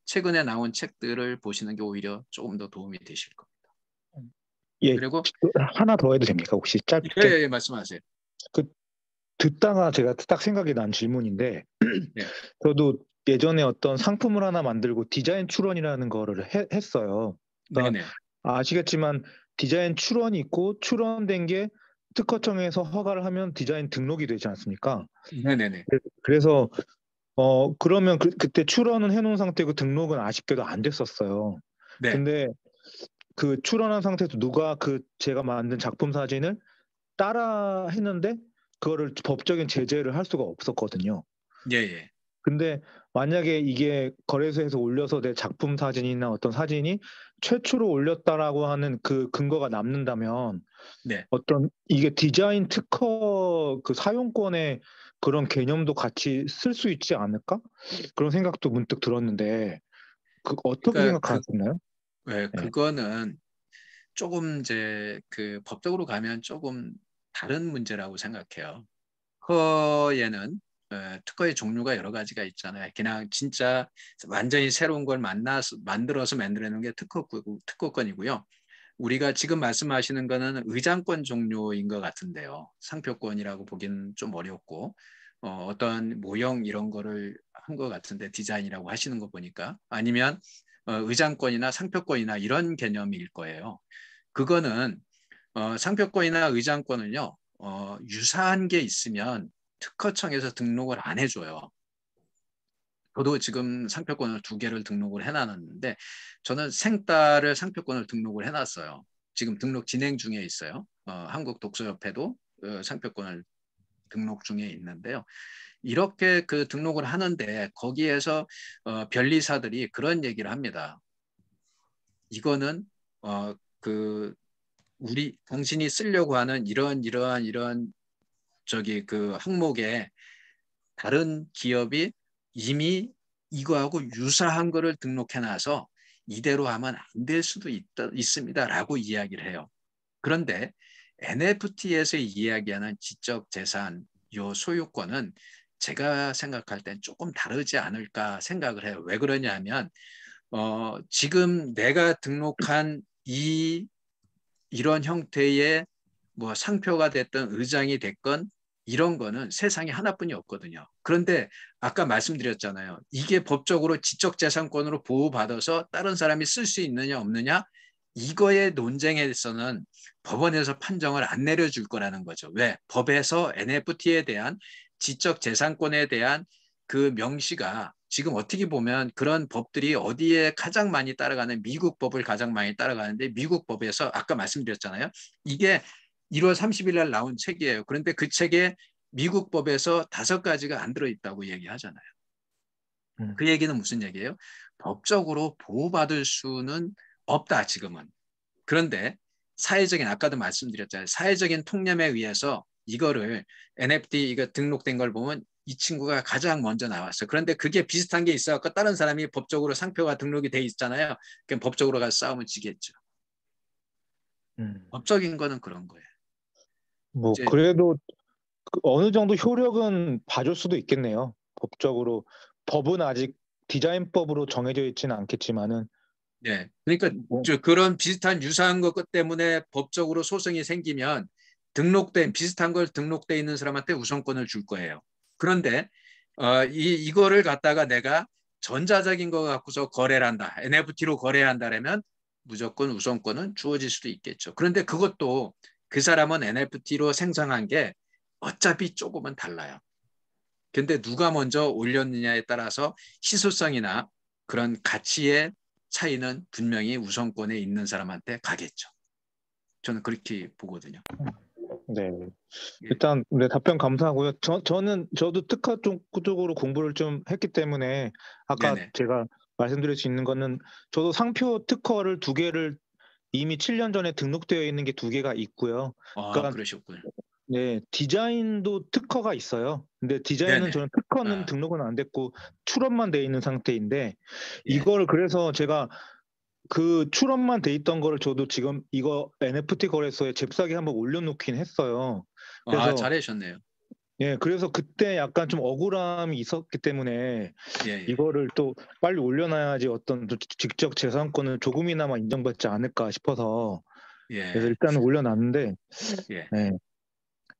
최근에 나온 책들을 보시는 게 오히려 조금 더 도움이 되실 겁니다. 그리고 하나 더 해도 됩니까? 혹시 짧게? 예, 말씀하세요. 듣다가 제가 딱 생각이 난 질문인데 저도 예전에 어떤 상품을 하나 만들고 디자인 출원이라는 거를 했어요. 그러니까 아시겠지만 디자인 출원이 있고 출원된 게 특허청에서 허가를 하면 디자인 등록이 되지 않습니까? 네네네. 그래서 그러면 그때 출원은 해놓은 상태고 등록은 아쉽게도 안 됐었어요. 근데 그 출원한 상태에서 누가 제가 만든 작품 사진을 따라 했는데 그거를 법적인 제재를 할 수가 없었거든요. 예. 근데 만약에 이게 거래소에서 올려서 내 작품 사진이나 어떤 사진이 최초로 올렸다라고 하는 그 근거가 남는다면 어떤 이게 디자인 특허 사용권의 그런 개념도 같이 쓸 수 있지 않을까? 그런 생각도 문득 들었는데 어떻게 생각하시나요? 그거는 조금 이제 법적으로 가면 조금 다른 문제라고 생각해요. 특허에는 특허의 종류가 여러 가지가 있잖아요. 그냥 진짜 완전히 새로운 걸 만들어서 만들어내는 게 특허권이고요. 우리가 지금 말씀하시는 거는 의장권 종류인 것 같은데요. 상표권이라고 보기는 좀 어렵고 어떤 모형 이런 거를 한 것 같은데 디자인이라고 하시는 거 보니까 아니면 의장권이나 상표권이나 이런 개념일 거예요. 그거는 상표권이나 의장권은요 유사한 게 있으면 특허청에서 등록을 안 해줘요. 저도 지금 상표권을 2개를 등록을 해놨는데 저는 생딸을 상표권을 등록을 해놨어요. 지금 등록 진행 중에 있어요. 한국독서협회도 상표권을 등록 중에 있는데요. 이렇게 그 등록을 하는데 거기에서 변리사들이 그런 얘기를 합니다. 이거는 당신이 쓰려고 하는 이런 그 항목에 다른 기업이 이미 이거하고 유사한 거를 등록해놔서 이대로 하면 안 될 수도 있습니다라고 이야기를 해요. 그런데 NFT에서 이야기하는 지적재산 요 소유권은 제가 생각할 땐 조금 다르지 않을까 생각을 해요. 왜 그러냐면 지금 내가 등록한 이런 형태의 뭐 상표가 됐든 의장이 됐건 이런 거는 세상에 하나뿐이 없거든요. 그런데 아까 말씀드렸잖아요. 이게 법적으로 지적재산권으로 보호받아서 다른 사람이 쓸 수 있느냐 없느냐 이거의 논쟁에서는 법원에서 판정을 안 내려줄 거라는 거죠. 왜? 법에서 NFT에 대한 지적재산권에 대한 그 명시가 지금 어떻게 보면 그런 법들이 어디에 가장 많이 따라가는 미국 법을 가장 많이 따라가는데 미국 법에서 아까 말씀드렸잖아요. 이게 1월 30일 날 나온 책이에요. 그런데 그 책에 미국 법에서 5가지가 안 들어있다고 얘기하잖아요. 그 얘기는 무슨 얘기예요? 법적으로 보호받을 수는 없다 지금은. 그런데 사회적인 아까도 말씀드렸잖아요. 사회적인 통념에 의해서 이거를 NFT 이거 등록된 걸 보면 이 친구가 가장 먼저 나왔어요. 그런데 그게 비슷한 게 있어서 다른 사람이 법적으로 상표가 등록이 돼 있잖아요. 그럼 법적으로 가서 싸우면 지겠죠. 법적인 거는 그런 거예요. 뭐 그래도 어느 정도 효력은 봐줄 수도 있겠네요. 법적으로 법은 아직 디자인법으로 정해져 있지는 않겠지만은. 네, 그러니까 그런 비슷한 유사한 것 때문에 법적으로 소송이 생기면 비슷한 걸 등록돼 있는 사람한테 우선권을 줄 거예요. 그런데 이거를 갖다가 내가 전자적인 거 갖고서 거래를 한다, NFT로 거래한다라면 무조건 우선권은 주어질 수도 있겠죠. 그런데 그것도 그 사람은 NFT로 생성한 게 어차피 조금은 달라요. 근데 누가 먼저 올렸느냐에 따라서 희소성이나 그런 가치의 차이는 분명히 우선권에 있는 사람한테 가겠죠. 저는 그렇게 보거든요. 네. 일단 네, 답변 감사하고요. 저도 특허 쪽으로 공부를 좀 했기 때문에 아까 네네. 제가 말씀드릴 수 있는 거는 저도 상표 특허를 2개를 이미 7년 전에 등록되어 있는 게 2개가 있고요. 그러니까 그러셨군요. 네, 디자인도 특허가 있어요. 근데 디자인은 저는 특허는 등록은 안 됐고 출원만 돼 있는 상태인데 이거를 그래서 제가 그 출원만 돼 있던 거를 저도 지금 이거 NFT 거래소에 잽싸게 한번 올려놓긴 했어요. 그래서 잘하셨네요. 예, 그래서 그때 약간 좀 억울함이 있었기 때문에 이거를 또 빨리 올려놔야지 어떤 직접 재산권을 조금이나마 인정받지 않을까 싶어서 그래서 일단은 올려놨는데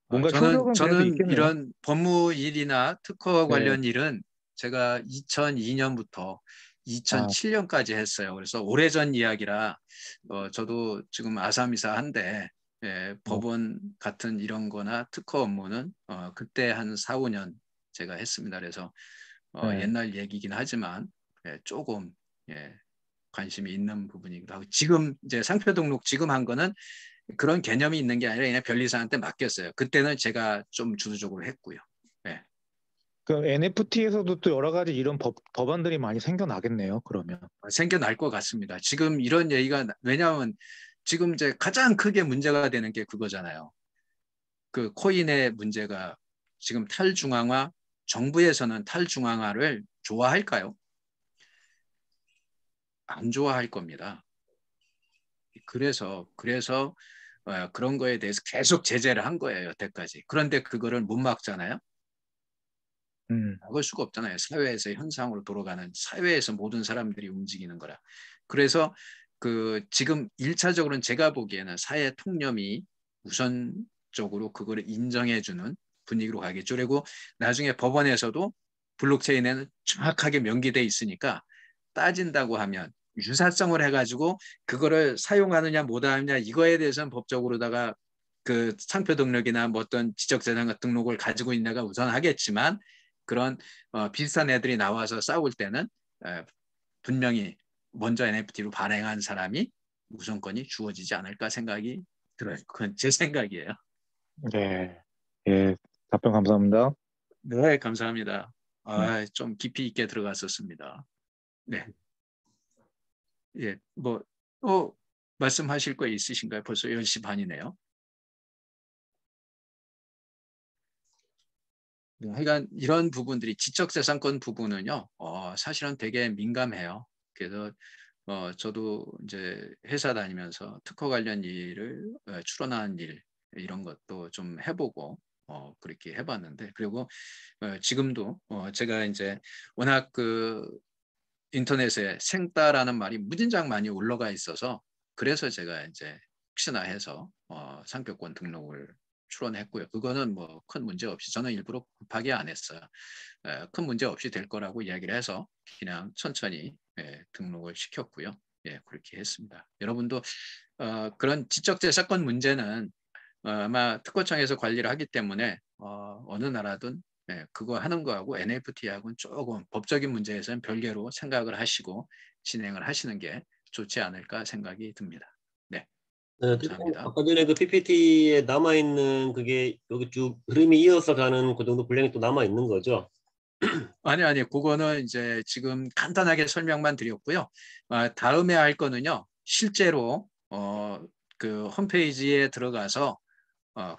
뭔가 효력은 그래도 있겠네요. 이런 법무 일이나 특허 관련 일은 제가 2002년부터 2007년까지 했어요. 그래서 오래전 이야기라 저도 지금 아사미사 한데 법원 같은 이런 거나 특허 업무는 그때 한 4, 5년 제가 했습니다. 그래서 옛날 얘기긴 하지만 조금 관심이 있는 부분이기도 하고 지금 이제 상표 등록 지금 한 거는 그런 개념이 있는 게 아니라 그냥 변리사한테 맡겼어요. 그때는 제가 좀 주도적으로 했고요. 그 NFT에서도 또 여러 가지 이런 법안들이 많이 생겨나겠네요. 그러면 생겨날 것 같습니다. 지금 이런 얘기가 왜냐하면 지금 이제 가장 크게 문제가 되는 게 그거잖아요. 그 코인의 문제가 지금 탈중앙화, 정부에서는 탈중앙화를 좋아할까요? 안 좋아할 겁니다. 그래서 그런 거에 대해서 계속 제재를 한 거예요, 여태까지. 그런데 그거를 못 막잖아요. 막을 수가 없잖아요. 사회에서 현상으로 돌아가는 사회에서 모든 사람들이 움직이는 거라. 그래서 지금 1차적으로는 제가 보기에는 사회 통념이 우선적으로 그거를 인정해주는 분위기로 가겠죠. 그리고 나중에 법원에서도 블록체인에는 정확하게 명기돼 있으니까 따진다고 하면 유사성을 해가지고 그거를 사용하느냐 못하느냐 이거에 대해서는 법적으로다가 그 상표 등록이나 뭐 어떤 지적재산 등록을 가지고 있냐가 우선하겠지만 그런 비슷한 애들이 나와서 싸울 때는 분명히 먼저 NFT로 발행한 사람이 우선권이 주어지지 않을까 생각이 들어요. 그건 제 생각이에요. 네. 예, 답변 감사합니다. 네, 감사합니다. 좀 깊이 있게 들어갔었습니다. 네. 예, 뭐 말씀하실 거 있으신가요? 벌써 10시 반이네요. 네, 하여간 이런 부분들이 지적재산권 부분은요, 사실은 되게 민감해요. 그래서 저도 이제 회사 다니면서 특허 관련 일을 추론하는 일 이런 것도 좀 해보고 그렇게 해봤는데 그리고 지금도 제가 이제 워낙 그 인터넷에 생따라는 말이 무진장 많이 올라가 있어서 그래서 제가 이제 혹시나 해서 상표권 등록을 추론했고요. 그거는 뭐 큰 문제 없이 저는 일부러 급하게 안 했어요. 큰 문제 없이 될 거라고 이야기를 해서 그냥 천천히 등록을 시켰고요. 예, 그렇게 했습니다. 여러분도 그런 지적재산권 문제는 아마 특허청에서 관리를 하기 때문에 어느 나라든 그거 하는 거하고 NFT하고는 조금 법적인 문제에서는 별개로 생각을 하시고 진행을 하시는 게 좋지 않을까 생각이 듭니다. 네, 감사합니다. 아까 전에 그 PPT에 남아있는 그게 여기 쭉 흐름이 이어서 가는 그 정도 분량이 또 남아있는 거죠? 아니, 그거는 이제 지금 간단하게 설명만 드렸고요. 다음에 할 거는요, 실제로 그 홈페이지에 들어가서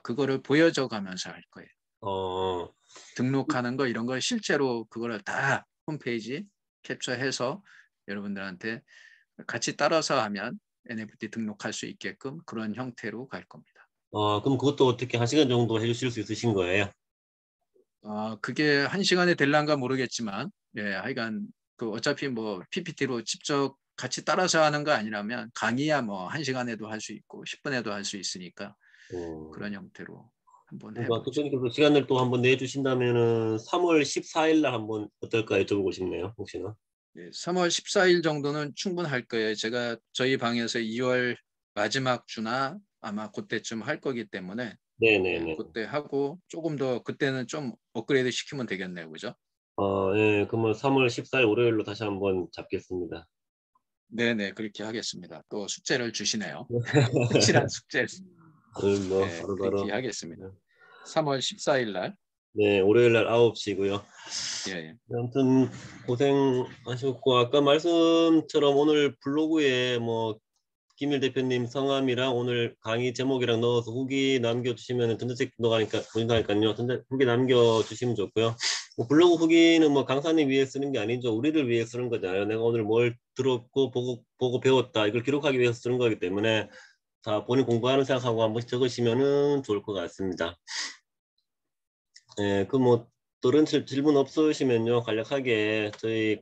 그거를 보여줘 가면서 할 거예요. 등록하는 거 이런 걸 실제로 그거를 다 홈페이지 캡처해서 여러분들한테 같이 따라서 하면 NFT 등록할 수 있게끔 그런 형태로 갈 겁니다. 그럼 그것도 어떻게 1시간 정도 해주실 수 있으신 거예요? 그게 1시간에 될란가 모르겠지만, 예, 하여간 그 어차피 뭐 PPT로 직접 같이 따라서 하는 거 아니라면 강의야 뭐 1시간에도 할 수 있고 10분에도 할 수 있으니까 그런 형태로 한번 해보죠. 대표님께서 시간을 또 한번 내주신다면은 3월 14일 날 한번 어떨까 여쭤보고 싶네요. 혹시나. 네, 3월 14일 정도는 충분할 거예요. 제가 저희 방에서 2월 마지막 주나 아마 그때쯤 할 거기 때문에 네네네. 그때 하고 조금 더 그때는 좀 업그레이드 시키면 되겠네요. 그죠? 예, 그러면 3월 14일 월요일로 다시 한번 잡겠습니다. 네네, 그렇게 하겠습니다. 또 숙제를 주시네요. 확실한 숙제를. 뭐 네, 바로바로. 그렇게 하겠습니다. 3월 14일 날. 네, 월요일 날 9시고요. 예. 아무튼 고생하셨고 아까 말씀처럼 오늘 블로그에 뭐 김일 대표님 성함이랑 오늘 강의 제목이랑 넣어서 후기 남겨주시면 전자책 보인다니까요. 후기 남겨주시면 좋고요. 뭐 블로그 후기는 뭐 강사님 위해 쓰는 게 아니죠. 우리를 위해 쓰는 거잖아요. 내가 오늘 뭘 들었고 보고 배웠다 이걸 기록하기 위해서 쓰는 거기 때문에 다 본인 공부하는 생각하고 한 번씩 적으시면은 좋을 것 같습니다. 그 뭐 다른 질문 없으시면요 간략하게 저희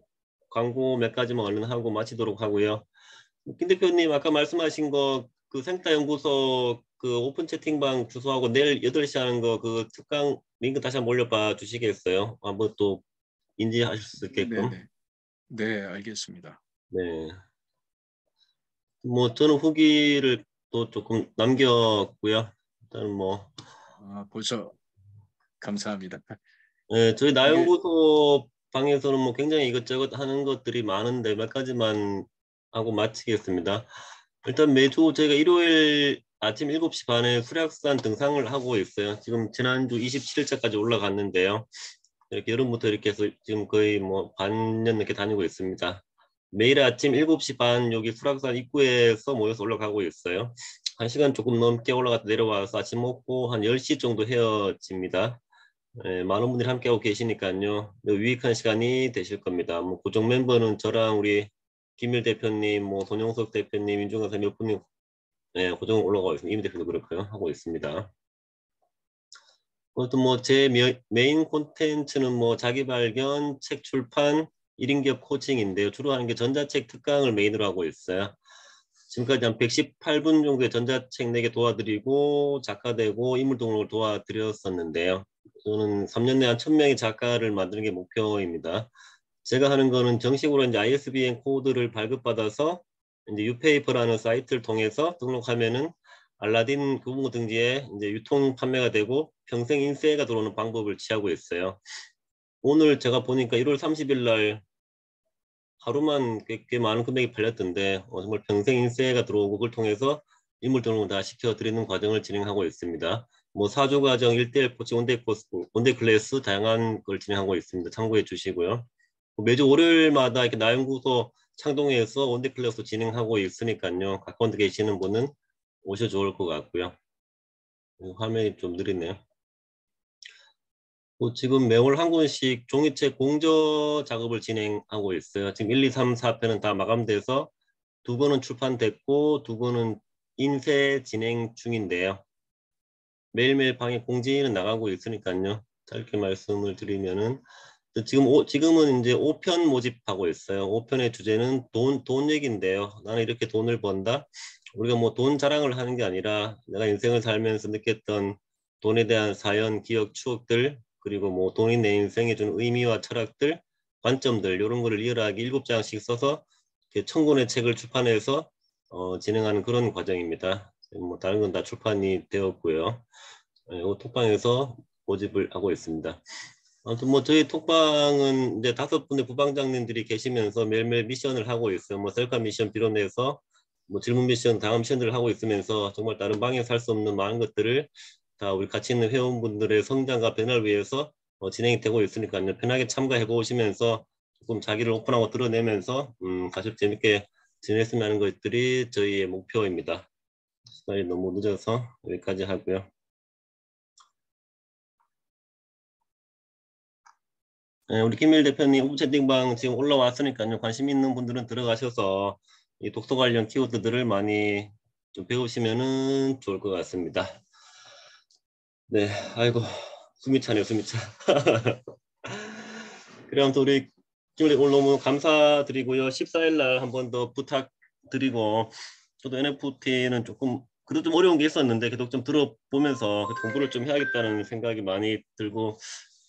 광고 몇 가지만 얼른 하고 마치도록 하고요. 김 대표님 아까 말씀하신 거 그 생태연구소 그 오픈 채팅방 주소하고 내일 8시 하는 거 그 특강 링크 다시 한번 올려봐 주시겠어요? 한번 또 인지하실 수 있게끔. 네, 알겠습니다. 네. 뭐 저는 후기를 또 조금 남겼고요. 일단 뭐 벌써 감사합니다. 네, 저희 나연구소 방에서는 뭐 굉장히 이것저것 하는 것들이 많은데 몇 가지만 하고 마치겠습니다. 일단 매주 저희가 일요일 아침 7시 반에 수락산 등산을 하고 있어요. 지금 지난주 27일차까지 올라갔는데요. 이렇게 여름부터 이렇게 해서 지금 거의 뭐 반년 넘게 다니고 있습니다. 매일 아침 7시 반 여기 수락산 입구에서 모여서 올라가고 있어요. 1시간 조금 넘게 올라갔다 내려와서 아침 먹고 한 10시 정도 헤어집니다. 많은 분들이 함께하고 계시니까요. 유익한 시간이 되실 겁니다. 뭐 고정 멤버는 저랑 우리 김일 대표님, 뭐 손용석 대표님, 윤중환 선생님 몇 분이 고정 올라가고 있습니다. 이미 대표도 그렇고요. 하고 있습니다. 또 뭐 제 메인 콘텐츠는 뭐 자기 발견, 책 출판, 1인 기업 코칭인데요. 주로 하는 게 전자책 특강을 메인으로 하고 있어요. 지금까지 한 118분 정도의 전자책 내게 도와드리고 작가되고 인물 등록을 도와드렸었는데요. 저는 3년 내에 한 1000명의 작가를 만드는 게 목표입니다. 제가 하는 거는 정식으로 이제 ISBN 코드를 발급받아서 이제 유페이퍼라는 사이트를 통해서 등록하면은 알라딘 교보문 등지에 이제 유통 판매가 되고 평생 인세가 들어오는 방법을 취하고 있어요. 오늘 제가 보니까 1월 30일 날 하루만 꽤 많은 금액이 팔렸던데 정말 평생 인세가 들어오고 그걸 통해서 인물 등록을 다 시켜드리는 과정을 진행하고 있습니다. 뭐 사주 과정, 1대1 코치, 원데이 코스, 원데이 클래스 다양한 걸 진행하고 있습니다. 참고해 주시고요. 매주 월요일마다 이렇게 나연구소 창동에서 원데이 클래스 진행하고 있으니까요. 가까운 데 계시는 분은 오셔 좋을 것 같고요. 화면이 좀 느리네요. 지금 매월 한 권씩 종이책 공저 작업을 진행하고 있어요. 지금 1, 2, 3, 4편은 다 마감돼서 2권은 출판됐고 2권은 인쇄 진행 중인데요. 매일매일 방에 공지는 나가고 있으니까요. 짧게 말씀을 드리면은 지금은 이제 5편 모집하고 있어요. 5편의 주제는 돈 얘기인데요. 나는 이렇게 돈을 번다. 우리가 뭐 돈 자랑을 하는 게 아니라 내가 인생을 살면서 느꼈던 돈에 대한 사연, 기억, 추억들, 그리고 뭐 돈이 내 인생에 주는 의미와 철학들, 관점들 이런 거를 리얼하게 7장씩 써서 1000권의 책을 출판해서 진행하는 그런 과정입니다. 뭐 다른 건 다 출판이 되었고요. 톡방에서 모집을 하고 있습니다. 아무튼 뭐 저희 톡방은 이제 5분의 부방장님들이 계시면서 매일매일 미션을 하고 있어요. 뭐 셀카 미션 비롯해서 뭐 질문 미션, 다음 미션들을 하고 있으면서 정말 다른 방에서 할 수 없는 많은 것들을 다 우리 같이 있는 회원분들의 성장과 변화를 위해서 진행이 되고 있으니까요. 편하게 참가해 보시면서 조금 자기를 오픈하고 드러내면서 같이 재밌게 지냈으면 하는 것들이 저희의 목표입니다. 시간이 너무 늦어서 여기까지 하고요. 네, 우리 김일 대표님 오픈 채팅방 지금 올라왔으니까요. 관심 있는 분들은 들어가셔서 이 독서 관련 키워드들을 많이 좀 배우시면은 좋을 것 같습니다. 네, 아이고 숨이 차네요, 숨이 차. 그래 아무튼 우리 김일 오늘 너무 감사드리고요. 14일 날 한 번 더 부탁드리고 저도 NFT는 조금 그래도 좀 어려운 게 있었는데 계속 좀 들어보면서 공부를 좀 해야겠다는 생각이 많이 들고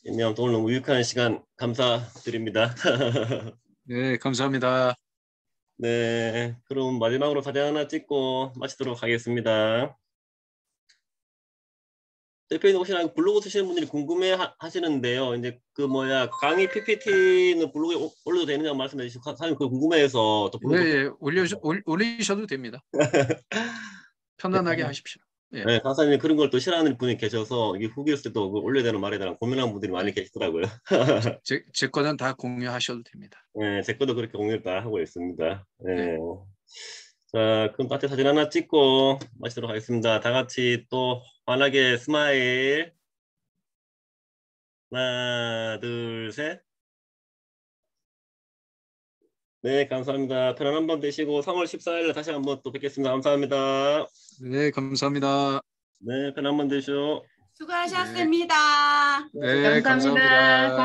오늘 너무 유익한 시간 감사드립니다. 네, 감사합니다. 네, 그럼 마지막으로 사진 하나 찍고 마치도록 하겠습니다. 대표님 혹시나 블로그 쓰시는 분들이 궁금해 하시는데요. 이제 그 강의 PPT는 블로그에 올려도 되느냐고 말씀해 주시고 사장님 그거 궁금해해서 또 블로그 네, 올리셔도 됩니다. 편안하게 하십시오. 예. 네, 강사님 그런 걸 또 싫어하는 분이 계셔서 이게 후기를 때도 올려야 되는 말에 대한 고민하는 분들이 많이 계시더라고요. 제 거는 다 공유하셔도 됩니다. 네, 제 것도 그렇게 공유를 다 하고 있습니다. 네. 자, 그럼 따뜻한 사진 하나 찍고 마치도록 하겠습니다. 다 같이 또 환하게 스마일. 하나, 둘, 셋. 네, 감사합니다. 편안한 밤 되시고 3월 14일 다시 한번 또 뵙겠습니다. 감사합니다. 네, 감사합니다. 네, 편안한 밤 되시오. 수고하셨습니다. 네, 감사합니다. 고맙습니다.